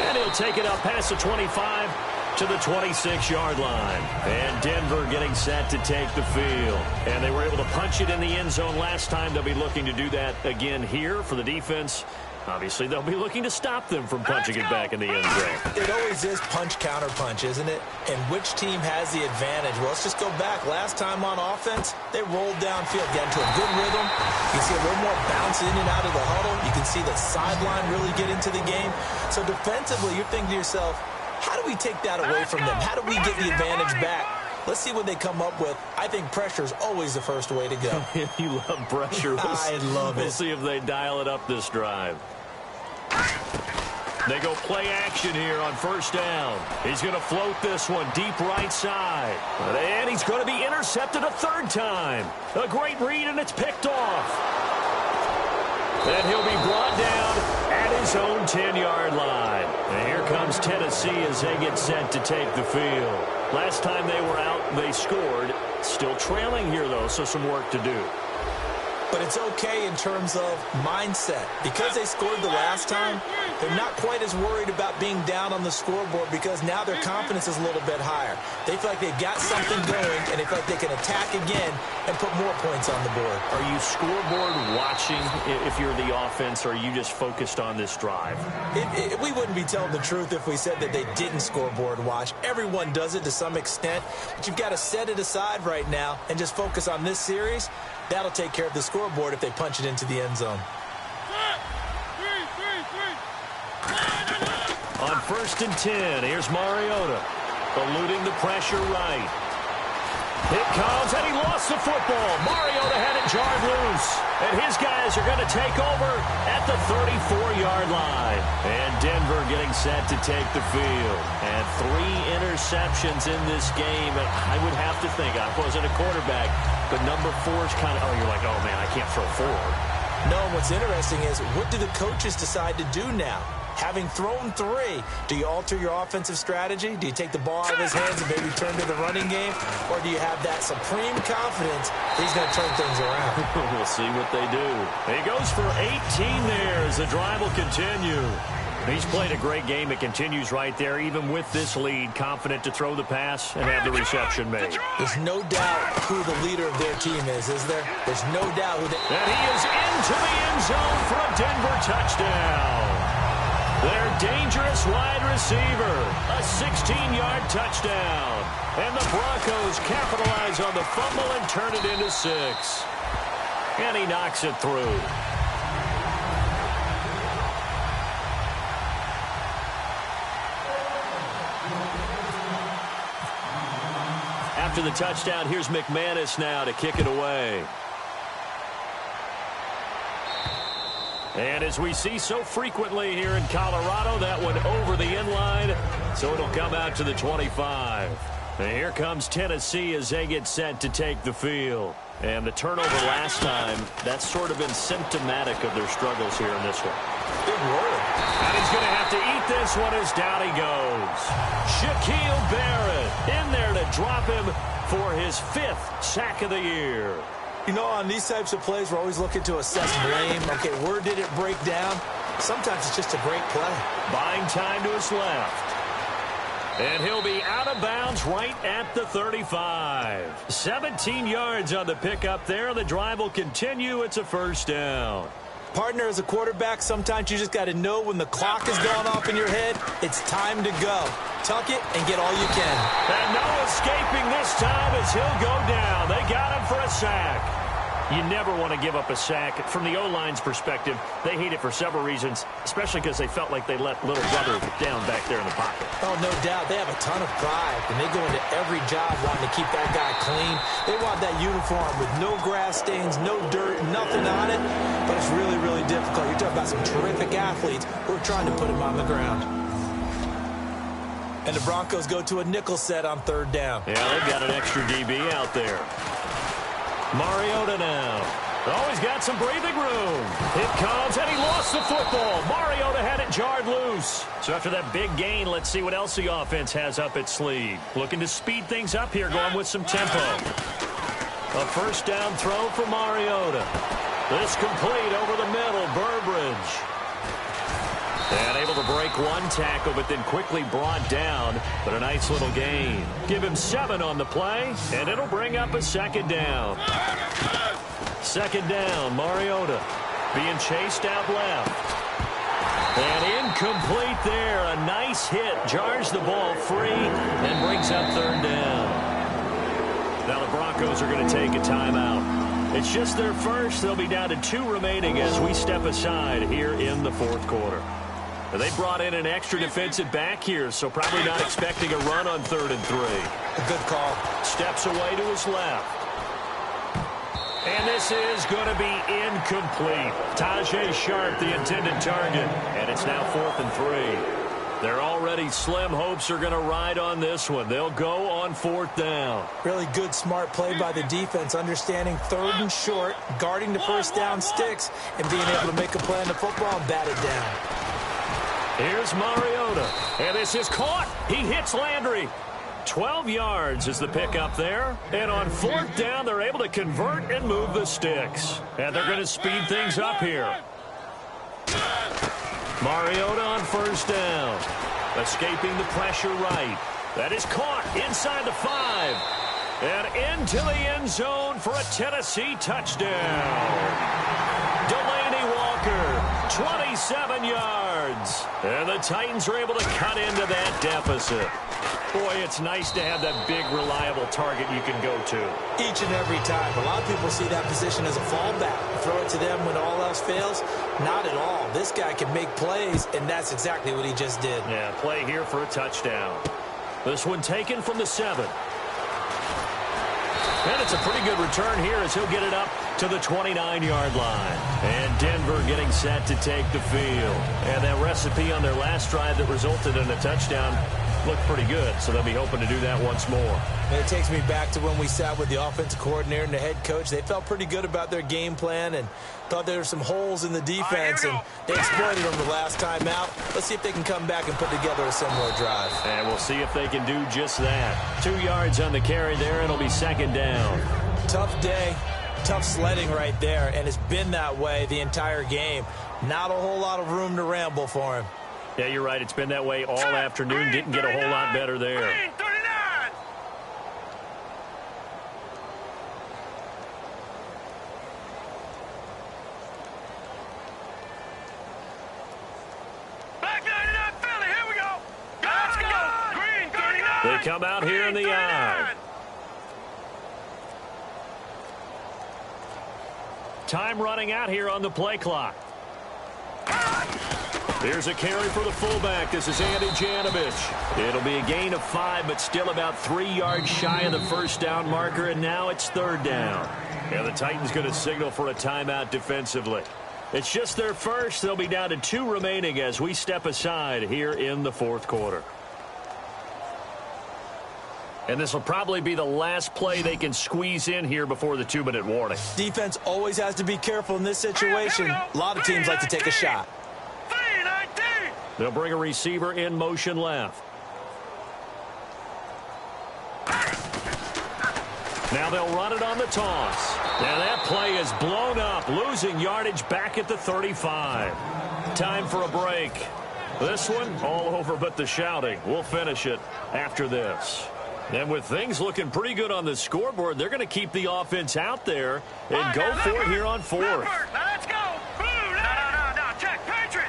And he'll take it up past the 25 to the 26-yard line. And Denver getting set to take the field. And they were able to punch it in the end zone last time. They'll be looking to do that again here for the defense. Obviously, they'll be looking to stop them from punching it back in the end zone. It always is punch-counter-punch, isn't it? And which team has the advantage? Well, let's just go back. Last time on offense, they rolled downfield, got into a good rhythm. You can see a little more bounce in and out of the huddle. You can see the sideline really get into the game. So defensively, you're thinking to yourself, how do we take that away from them? How do we get the advantage back? Let's see what they come up with. I think pressure is always the first way to go. You love pressure. I love it. We'll see if they dial it up this drive. They go play action here on first down. He's going to float this one deep right side. And he's going to be intercepted a third time. A great read, and it's picked off. And he'll be brought down at his own 10-yard line. And here comes Tennessee as they get set to take the field. Last time they were out, they scored. Still trailing here, though, so some work to do. But it's okay in terms of mindset. Because they scored the last time, they're not quite as worried about being down on the scoreboard because now their confidence is a little bit higher. They feel like they've got something going, and they feel like they can attack again and put more points on the board. Are you scoreboard watching if you're the offense, or are you just focused on this drive? We wouldn't be telling the truth if we said that they didn't scoreboard watch. Everyone does it to some extent, but you've got to set it aside right now and just focus on this series. That'll take care of the scoreboard if they punch it into the end zone. On first and 10, here's Mariota, eluding the pressure right. It comes, and he lost the football. Mariota had it jarred loose, and his guys are going to take over at the 34-yard line. And Denver getting set to take the field. And 3 interceptions in this game, and I would have to think, I wasn't a quarterback, but number 4 is kind of, you're like, oh, man, I can't throw 4. No, what's interesting is, what do the coaches decide to do now? Having thrown 3, do you alter your offensive strategy? Do you take the ball out of his hands and maybe turn to the running game? Or do you have that supreme confidence that he's going to turn things around? We'll see what they do. He goes for 18 there as the drive will continue. He's played a great game. It continues right there, even with this lead, confident to throw the pass and have the reception made. There's no doubt who the leader of their team is there? There's no doubt who they... And he is into the end zone for a Denver touchdown. Their dangerous wide receiver, a 16-yard touchdown. And the Broncos capitalize on the fumble and turn it into 6. And he knocks it through. After the touchdown, here's McManus now to kick it away. And as we see so frequently here in Colorado, that one over the end line, so it'll come out to the 25. And here comes Tennessee as they get set to take the field. And the turnover last time, that's sort of been symptomatic of their struggles here in this one. Big word. And he's going to have to eat this one as down he goes. Shaquille Barrett in there to drop him for his 5th sack of the year. You know, on these types of plays, we're always looking to assess blame. Okay, where did it break down? Sometimes it's just a great play. Buying time to his left. And he'll be out of bounds right at the 35. 17 yards on the pickup there. The drive will continue. It's a first down. Partner, as a quarterback, sometimes you just got to know when the clock is going off in your head, it's time to go. Tuck it and get all you can. And no escaping this time as he'll go down. They got him for a sack. You never want to give up a sack. From the O-line's perspective, they hate it for several reasons, especially because they felt like they let little brother down back there in the pocket. Oh, no doubt. They have a ton of pride, and they go into every job wanting to keep that guy clean. They want that uniform with no grass stains, no dirt, nothing on it, but it's really, really difficult. You're talking about some terrific athletes who are trying to put him on the ground. And the Broncos go to a nickel set on 3rd down. Yeah, they've got an extra DB out there. Mariota now. Oh, he's got some breathing room. It comes, and he lost the football. Mariota had it jarred loose. So after that big gain, let's see what else the offense has up its sleeve. Looking to speed things up here, going with some tempo. A first down throw for Mariota. This complete over the middle, Burbridge. And able to break one tackle, but then quickly brought down. But a nice little gain. Give him 7 on the play, and it'll bring up a second down. Second down, Mariota being chased out left. Incomplete there. A nice hit. Jars the ball free and brings up third down. Now the Broncos are going to take a timeout. It's just their first. They'll be down to 2 remaining as we step aside here in the fourth quarter. They brought in an extra defensive back here, so probably not expecting a run on 3rd and 3. A good call. Steps away to his left. And this is going to be incomplete. Tajay Sharp, the intended target. And it's now 4th and 3. Their already slim hopes are going to ride on this one. They'll go on 4th down. Really good, smart play by the defense, understanding 3rd and short, guarding the first down sticks, and being able to make a play on the football and bat it down. Here's Mariota. And this is caught. He hits Landry. 12 yards is the pickup there. And on 4th down, they're able to convert and move the sticks. And they're going to speed things up here. Mariota on 1st down. Escaping the pressure right. That is caught inside the 5. And into the end zone for a Tennessee touchdown. Delaney Walker, 27 yards. And the Titans are able to cut into that deficit. Boy, it's nice to have that big, reliable target you can go to. Each and every time. A lot of people see that position as a fallback. Throw it to them when all else fails. Not at all. This guy can make plays, and that's exactly what he just did. Yeah, play here for a touchdown. This one taken from the 7. And it's a pretty good return here as he'll get it up to the 29-yard line. And Denver getting set to take the field. And that recipe on their last drive that resulted in a touchdown looked pretty good, so they'll be hoping to do that once more. And it takes me back to when we sat with the offensive coordinator and the head coach. They felt pretty good about their game plan and thought there were some holes in the defense, and they exploited them the last time out. Let's see if they can come back and put together a similar drive. And we'll see if they can do just that. 2 yards on the carry there, and it'll be 2nd down. Tough day, tough sledding right there, and it's been that way the entire game. Not a whole lot of room to ramble for him. Yeah, you're right. It's been that way all afternoon. Didn't get a whole lot better there. They come out here in the eye. Time running out here on the play clock. Here's a carry for the fullback. This is Andy Janovich. It'll be a gain of 5, but still about 3 yards shy of the first down marker, and now it's 3rd down. Yeah, the Titans going to signal for a timeout defensively. It's just their first. They'll be down to 2 remaining as we step aside here in the fourth quarter. And this will probably be the last play they can squeeze in here before the 2-minute warning. Defense always has to be careful in this situation. A lot of teams like to take a shot. They'll bring a receiver in motion left. Now they'll run it on the toss. And that play is blown up, losing yardage back at the 35. Time for a break. This one all over but the shouting. We'll finish it after this. And with things looking pretty good on the scoreboard, they're going to keep the offense out there and go for it here on 4th. Let's go. Check. Patriot.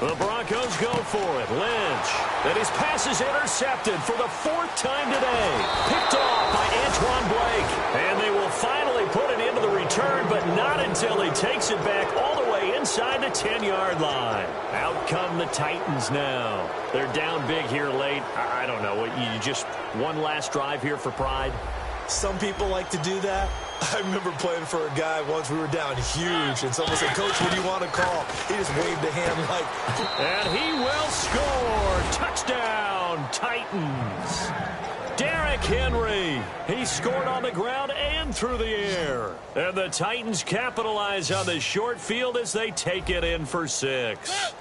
The Broncos go for it. Lynch. And his pass is intercepted for the 4th time today. Picked off by Antoine Blake. And they will finally put it into the return, but not until he takes it back all the way inside the 10-yard line. Out come the Titans now. They're down big here late. I don't know. You just one last drive here for pride? Some people like to do that. I remember playing for a guy once. We were down huge, and someone said, "Coach, what do you want to call?" He just waved a hand like... And he will score. Touchdown, Titans. Derrick Henry. He scored on the ground and through the air. And the Titans capitalize on the short field as they take it in for 6.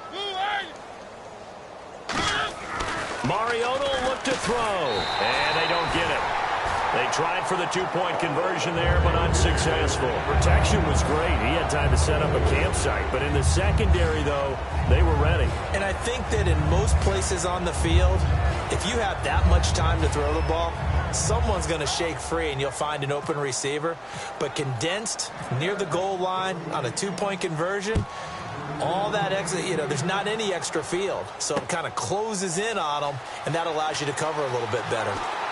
Mariota will look to throw. And they don't get it. They tried for the 2-point conversion there, but unsuccessful. Protection was great. He had time to set up a campsite. But in the secondary, though, they were ready. And I think that in most places on the field, if you have that much time to throw the ball, someone's going to shake free and you'll find an open receiver. But condensed near the goal line on a 2-point conversion, all that extra, there's not any extra field. So it kind of closes in on them, and that allows you to cover a little bit better.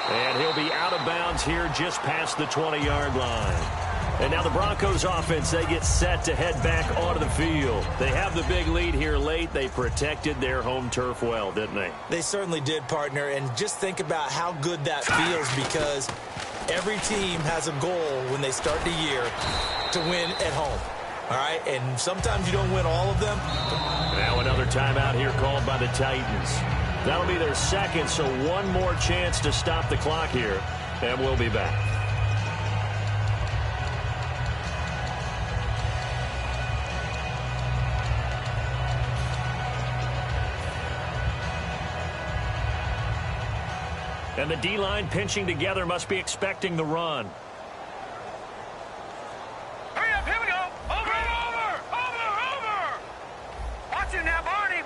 And he'll be out of bounds here just past the 20-yard line. And now the Broncos offense, they get set to head back onto the field. They have the big lead here late. They protected their home turf well, didn't they? They certainly did, partner. And just think about how good that feels, because every team has a goal when they start the year to win at home. All right? And sometimes you don't win all of them. Now another timeout here called by the Titans. That'll be their second, so one more chance to stop the clock here, and we'll be back. And the D-line pinching together must be expecting the run. Hurry up, here we go. Over. Watch it now, Barney.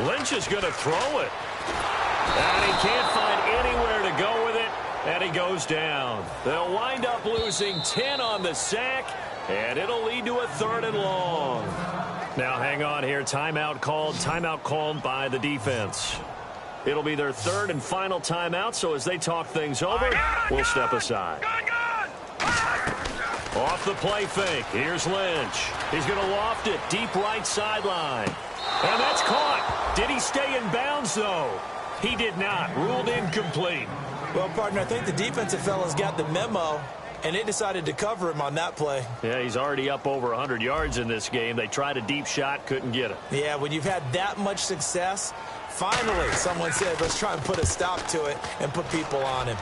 Lynch is going to throw it. And he can't find anywhere to go with it, and he goes down. They'll wind up losing 10 on the sack, and it'll lead to a 3rd and long. Now hang on here. Timeout called by the defense. It'll be their 3rd and final timeout, so as they talk things over, we'll step aside. Off the play fake, here's Lynch. He's going to loft it deep right sideline. And that's caught. Did he stay in bounds, though? He did not. Ruled incomplete. Well, partner, I think the defensive fellas got the memo, and they decided to cover him on that play. Yeah, he's already up over 100 yards in this game. They tried a deep shot, couldn't get it. Yeah, when you've had that much success, finally someone said, let's try and put a stop to it and put people on him.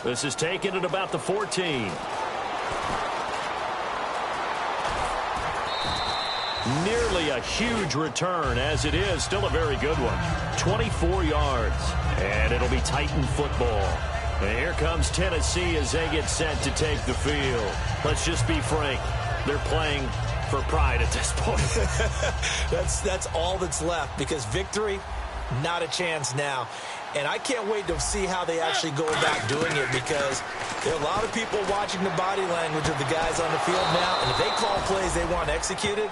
This is taken at about the 14. Nearly a huge return, as it is. Still a very good one. 24 yards. And it'll be Titan football. And here comes Tennessee as they get set to take the field. Let's just be frank. They're playing for pride at this point. That's all that's left, because victory, not a chance now. And I can't wait to see how they actually go about doing it, because there are a lot of people watching the body language of the guys on the field now. And if they call plays they want executed,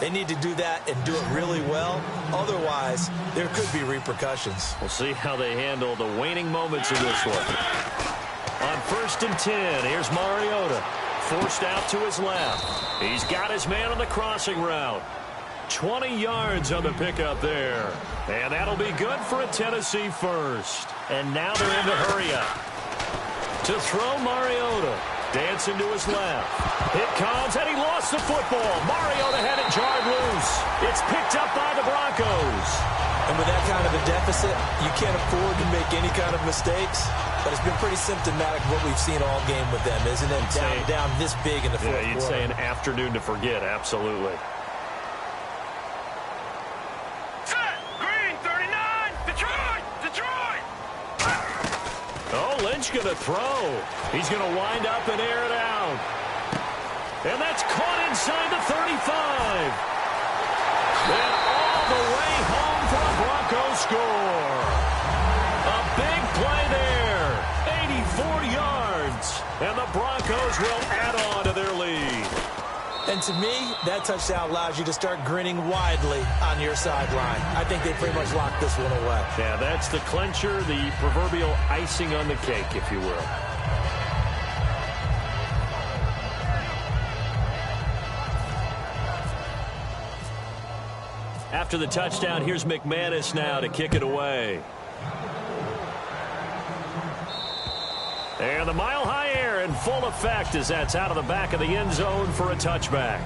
they need to do that and do it really well. Otherwise, there could be repercussions. We'll see how they handle the waning moments of this one. On 1st and 10, here's Mariota. Forced out to his left. He's got his man on the crossing route. 20 yards on the pickup there. And that'll be good for a Tennessee first. And now they're in the hurry-up. To throw Mariota. Dancing to his left. It comes, and he lost the football. Mariota had it jarred loose. It's picked up by the Broncos. And with that kind of a deficit, you can't afford to make any kind of mistakes. But it's been pretty symptomatic of what we've seen all game with them, isn't it? Down this big in the fourth quarter. Yeah, you'd say an afternoon to forget, absolutely. Set. Green, 39. Detroit. Oh, Lynch going to throw. He's going to wind up and air it out. And that's caught inside the 35. And all the way home for a Broncos score. A big play there. 84 yards. And the Broncos will add on to their lead. And to me, that touchdown allows you to start grinning widely on your sideline. I think they pretty much locked this one away. Yeah, that's the clincher, the proverbial icing on the cake, if you will. After the touchdown, here's McManus now to kick it away. And the mile-high air in full effect as that's out of the back of the end zone for a touchback.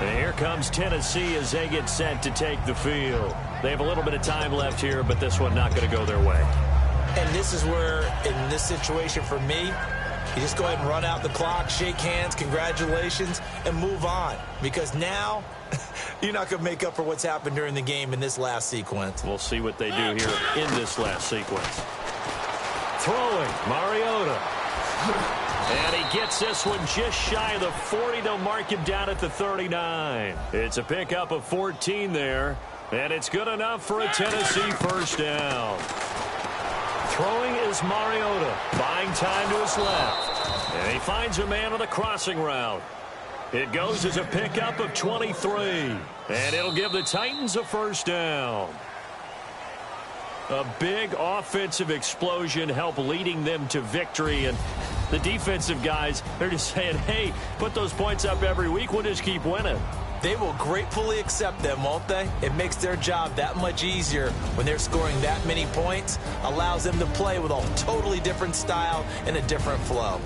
And here comes Tennessee as they get set to take the field. They have a little bit of time left here, but this one not going to go their way. And this is where, in this situation for me, you just go ahead and run out the clock, shake hands, congratulations, and move on. Because now, you're not going to make up for what's happened during the game in this last sequence. We'll see what they do here in this last sequence. Throwing, Mariota. And he gets this one just shy of the 40. They'll mark him down at the 39. It's a pickup of 14 there. And it's good enough for a Tennessee first down. Throwing is Mariota. Buying time to his left. And he finds a man on the crossing route. It goes as a pickup of 23, and it'll give the Titans a first down. A big offensive explosion helped leading them to victory, and the defensive guys, they're just saying, hey, put those points up every week, we'll just keep winning. They will gratefully accept them, won't they? It makes their job that much easier when they're scoring that many points, allows them to play with a totally different style and a different flow.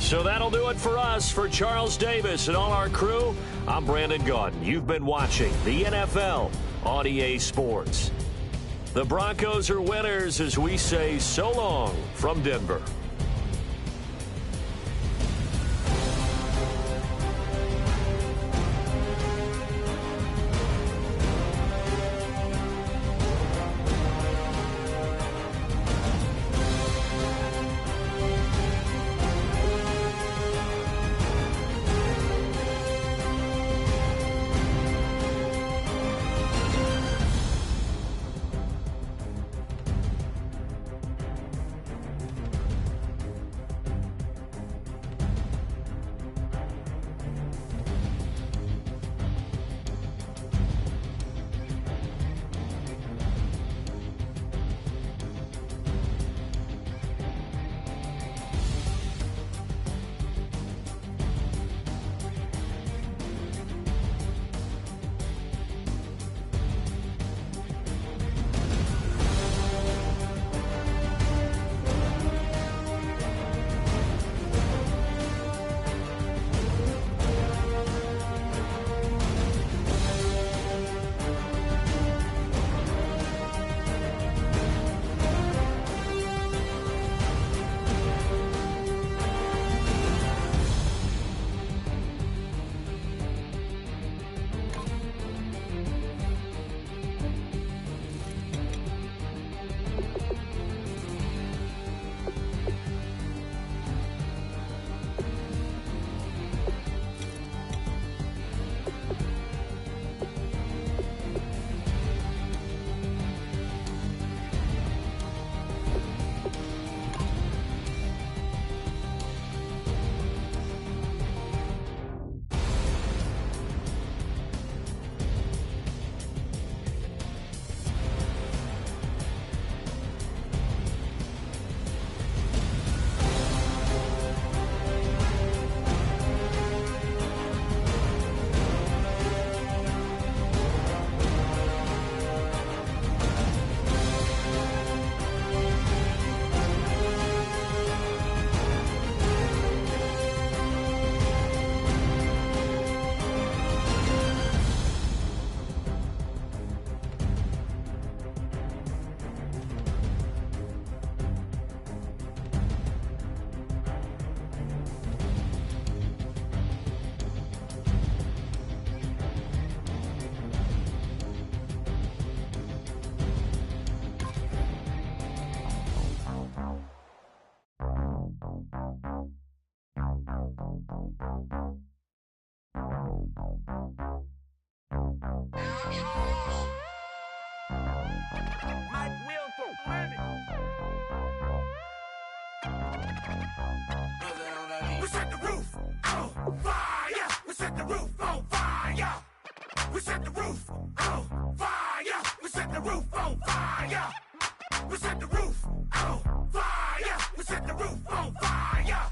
So that'll do it for us. For Charles Davis and all our crew, I'm Brandon Gaudin. You've been watching the NFL on EA Sports. The Broncos are winners as we say so long from Denver. We set the roof on fire. We set the roof on fire. We set the roof on fire. We set the roof on fire. We set the roof on fire. We set the roof on fire.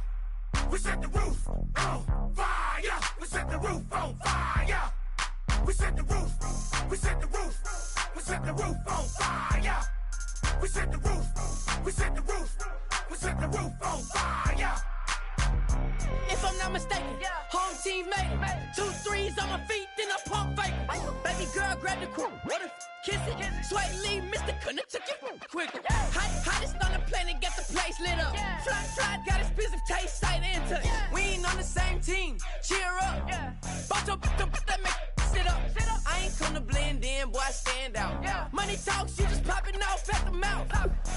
We set the roof on fire. We set the roof on fire. We set the roof. We set the roof. We set the roof on fire. We set the roof. We set the roof. We set the roof on fire. If I'm not mistaken, home team made it. 2 threes on my feet, then I pump fake. Baby girl, grab the quick. What if kiss it? Sweat leave, Mr. Couldn't took it quick. Hottest on the planet, got the place lit up. Fly, got expensive taste, sight and touch. We ain't on the same team. Cheer up. Both up, that make sit up. I ain't come to blend in, boy, I stand out. Money talks, you just popping off at the mouth.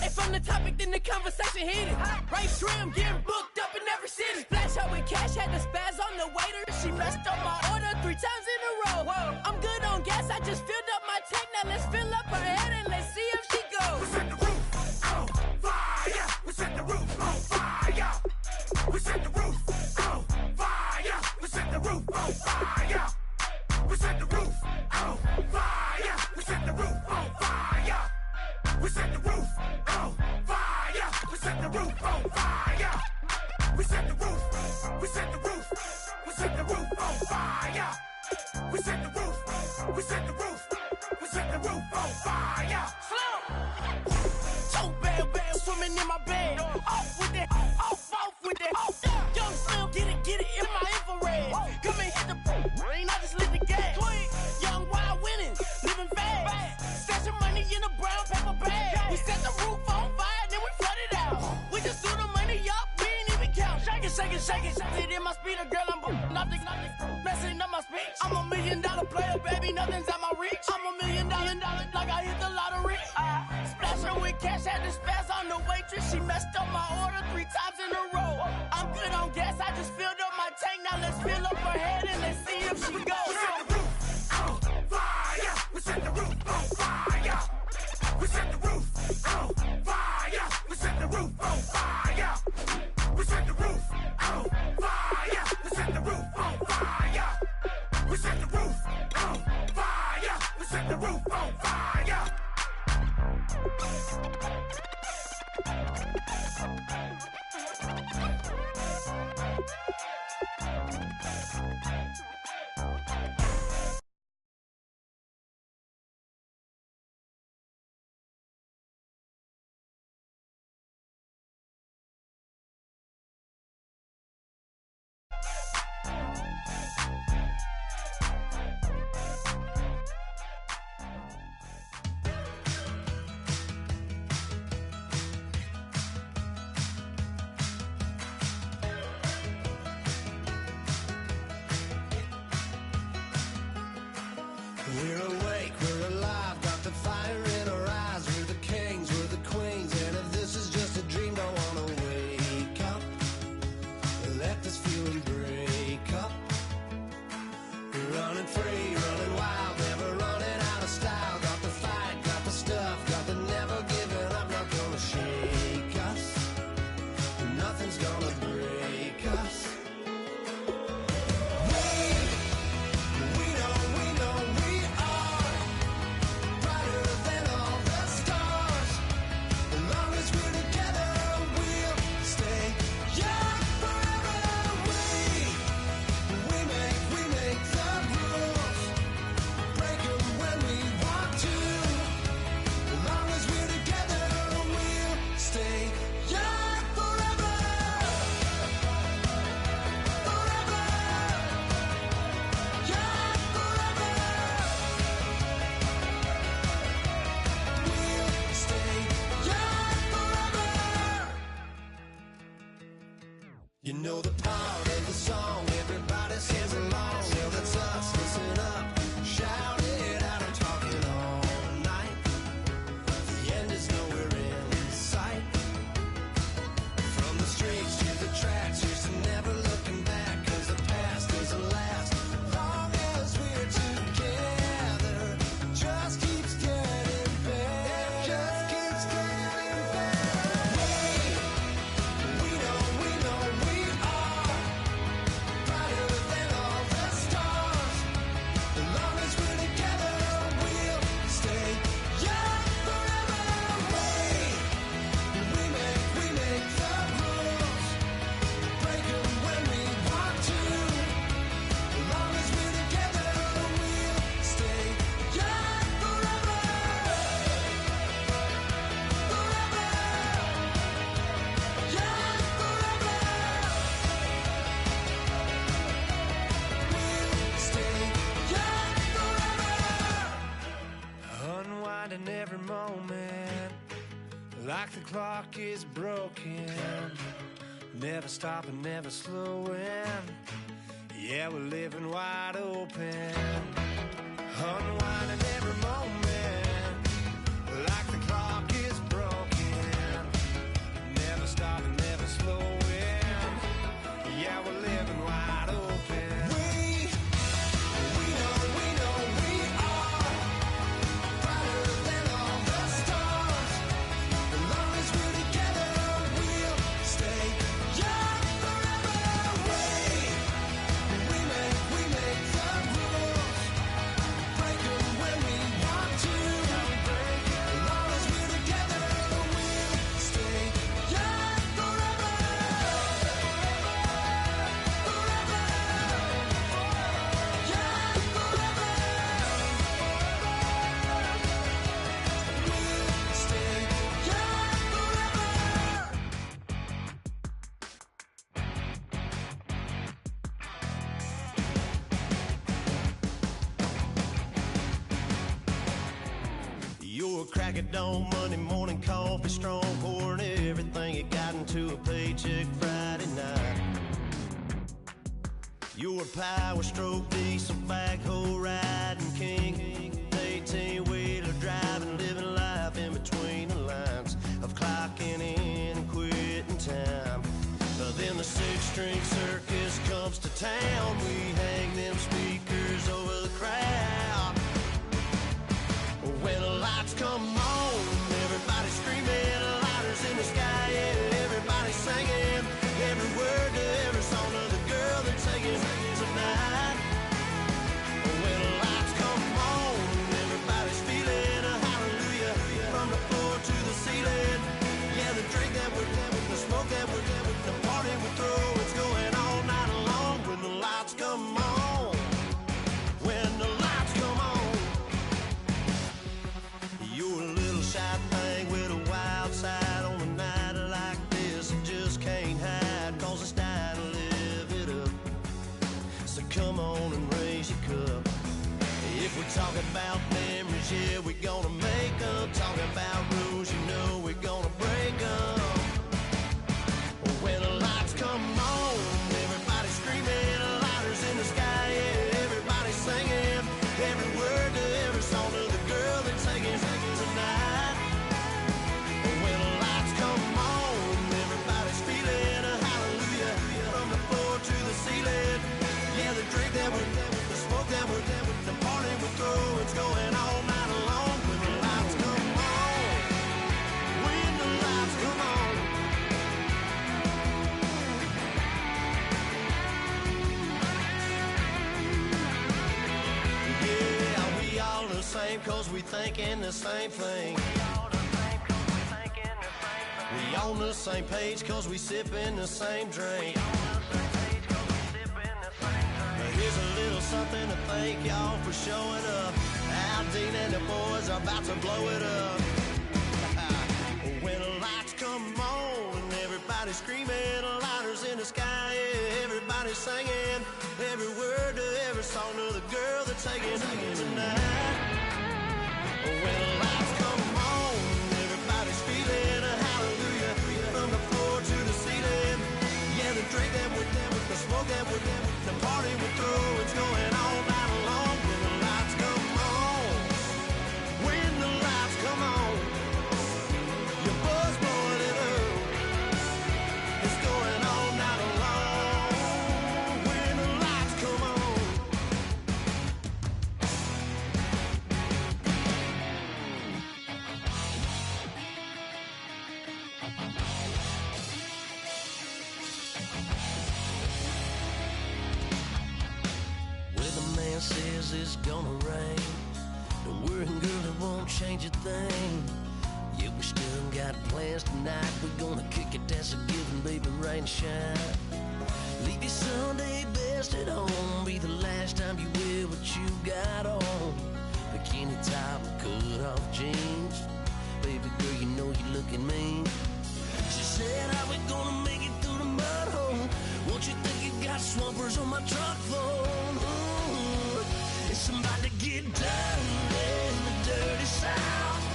If I'm the topic, then the conversation heated. Right trim, getting booked up in every city. Splash out with cash, had the spaz on the waiter. She messed up my order 3 times in a row. I'm good on gas, I just filled up my tank. Now let's fill up her head and let's see if she goes. We set the roof on fire. We set the roof on fire. We set the roof on fire. We set the roof on fire. We set the roof on fire. We set the roof on fire. We set the roof on fire. We set the roof on fire. We set the roof. We set the roof. We set the roof on fire. We set the roof. We set the roof. We set the roof on fire. So bad, swimming in my bed. Off with that, off with that. Young Slim, get it in my infrared. Come and hit the rain, I just lit the gas. Young wild winning, living fast. Stashing money in a brown paper bag. We set the roof on fire, then we flood it out. We just threw the money up, we ain't even count. Shake it. It in my speeder, girl, I'm nothing, messing up my speech. I'm $1 million player, baby, nothing's out my reach. I'm $1 million, like I hit the lottery. Splash her with cash, had the spaz on the waitress. She messed up my order 3 times in a row. I'm good on gas, I just filled up my tank. Now let's fill up her head and let's see if she goes. We set the roof on fire. We set the roof on fire. We set the roof on fire. We set the roof on fire. We set the roof on fire. We set the roof on fire. We set the roof on fire. We set the roof on fire. We're awake, we're alive, got the fire in our eyes. We're the kings, we're the queens, and if this is just a dream, don't wanna wake up. Let this feeling break up. We're running free, running wild, never running out of style. Got the fight, got the stuff, got the never giving up. Not gonna shake us, nothing's gonna break us. We know we are unwinding every moment, like the clock is broken. Never stopping, never slowing. Yeah, we're living wide open. Unwinding every moment, like the clock is broken. Never stopping, never slowing. Yeah, we're living wide open. We know we are brighter than all the stars. As long as we're together, we'll stay young forever. We make the rules, break them when we want to. As long as we're together, we'll stay young forever. You're a crack at dawn, Monday morning coffee, strong, pouring everything you got into a paycheck Friday night. You're a power stroke, diesel backhoe riding king, 18-wheeler driving, living life in between the lines of clocking in and quitting time. Then the six-string circus comes to town. We hang them speakers over the crowd. When the lights come on, everybody's screaming, lighters in the sky, yeah, everybody's singing every word to every song of the girl they're taking tonight. When the lights come on, everybody's feeling a hallelujah from the floor to the ceiling. Yeah, the drink that we're having, the smoke that we're having, the party we throw, it's going all night long. When the lights come on, when the lights come on. You're a little shy thing with a wild side on a night like this. It just can't hide, cause it's time to live it up. So come on and raise your cup. If we're talking about memories, yeah, we're gonna make them. Talking about rules, you know we're gonna break them. When the lights come on, everybody's screaming, lighters in the sky, yeah, everybody's singing every word to every song of the girl they're taking tonight. When the lights come on, everybody's feeling a hallelujah from the floor to the ceiling. Yeah, the drink that we're having, the smoke that we're having, the party we throw, it's going all night long. When the lights come on, when the lights come on. Yeah, we all the same cause we thinking the same thing. We on the same page cause we sipping the same drink. Here's a little something to thank y'all for showing up. Aldine and the boys are about to blow it up. When the lights come on and everybody's screaming, lighters in the sky, yeah, everybody's singing every word to every song of the girl they're taking tonight. When the lights come on, everybody's feeling a hallelujah from the floor to the ceiling. Yeah, the drink that we're having, the smoke that we're having, the party we throw, it's going all night long. When the lights come on, when the lights come on, your buzz blowing it up, it's going all night long. When the lights come on. Man says it's gonna rain. Don't worry, girl, it won't change a thing. Yeah, we still got plans tonight. We're gonna kick it, that's a given, baby, rain, shine. Leave your Sunday best at home. Be the last time you wear what you got on. Bikini top, cut off jeans. Baby girl, you know you looking mean. She said, how we gonna make it through the mud hole? Won't you think you got swampers on my truck phone? It's about to get down in the dirty South.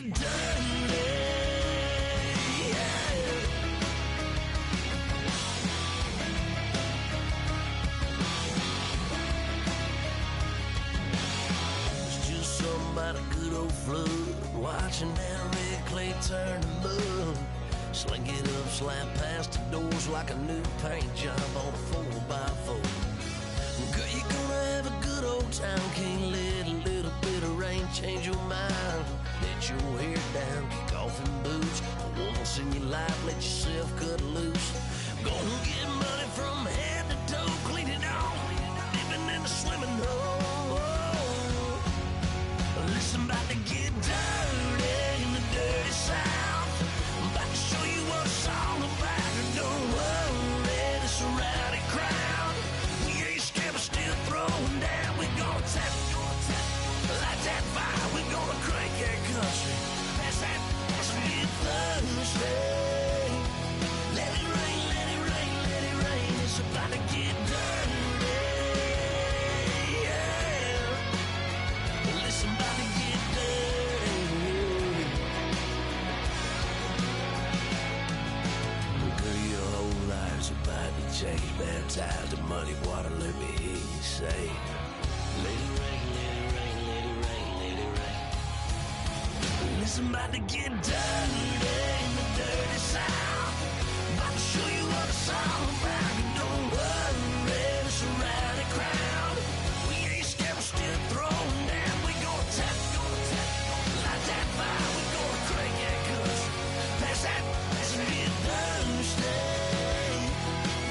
get dirty. Yeah. It's just something about a good old flood, watching that red clay turn to mud. Slink it up, slap past the doors like a new paint job on a 4x4. Girl, you're gonna have a good old time. Can't let a little bit of rain change your mind. Let your hair down, kick off in boots. For once in your life, let yourself cut loose. Gonna get money from head to toe, clean it off, living in a swimming hole. Listen, about to get dirty in the dirty South. I'm about to show you what it's all about. Don't worry, this a rowdy crowd. We ain't scared, but still throwing down. We gonna tap, light that fire. We gonna crank that country. That's that, let's get Thursday. Let it rain, let it rain, let it rain. It's about to get dirty. Yeah. Listen, about to get dirty. Girl, your whole life's about to change. Baptized in muddy water, let me hear you say, let it rain, let it rain, let it rain, let it rain. Listen, about to get dirty in the dirty South. About to show you what it's all about. Don't worry, it's a rowdy crowd. We ain't scared, we're still throwing down. We gonna tap, light that fire. We gonna crank that country. Pass that, let's get Thursday.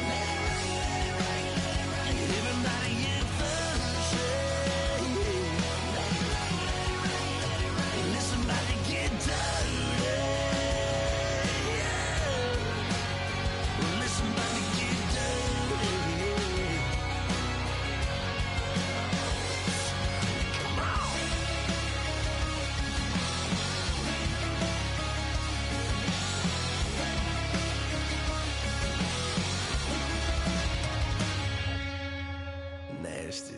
Let it rain, let it rain, let it rain. Everybody get Thursday. Let it rain, let it rain, let it rain. Listen, about to get dirty. Yeah. Listen, about to get dirty. Come on. Nasty.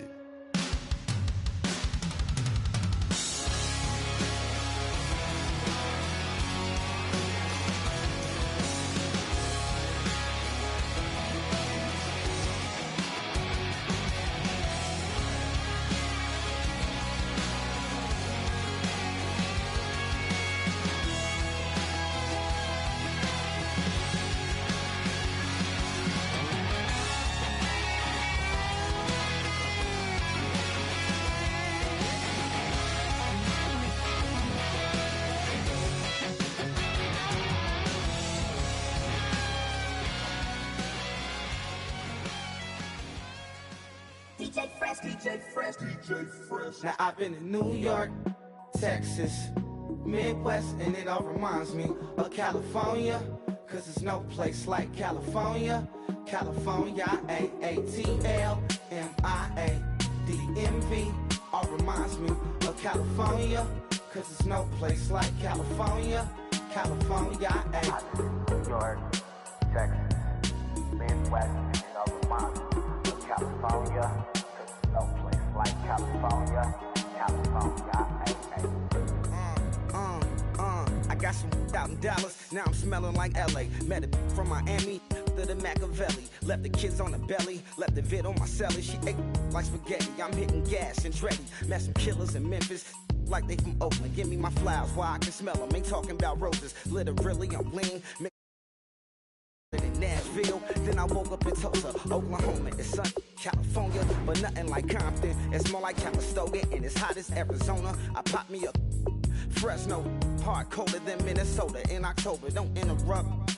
Now I've been in New York, Texas, Midwest, and it all reminds me of California, cause there's no place like California. California, AATLMIA-DMV, all reminds me of California, cause there's no place like California. California, New York, Texas, Midwest, and it all reminds me of California, cause there's no place like California. California, I got some out in Dallas, now I'm smelling like LA. Met it from Miami to the Machiavelli. Left the kids on the belly, left the vid on my celly. She ate like spaghetti, I'm hitting gas and Dreddy. Met some killers in Memphis, like they from Oakland. Give me my flowers while I can smell them. Ain't talking about roses, literally I'm lean. In Nashville, then I woke up in Tulsa, Oklahoma. It's sunny, California, but nothing like Compton. It's more like Calistoga, and it's hot as Arizona. I pop me a Fresno, hard colder than Minnesota in October. Don't interrupt.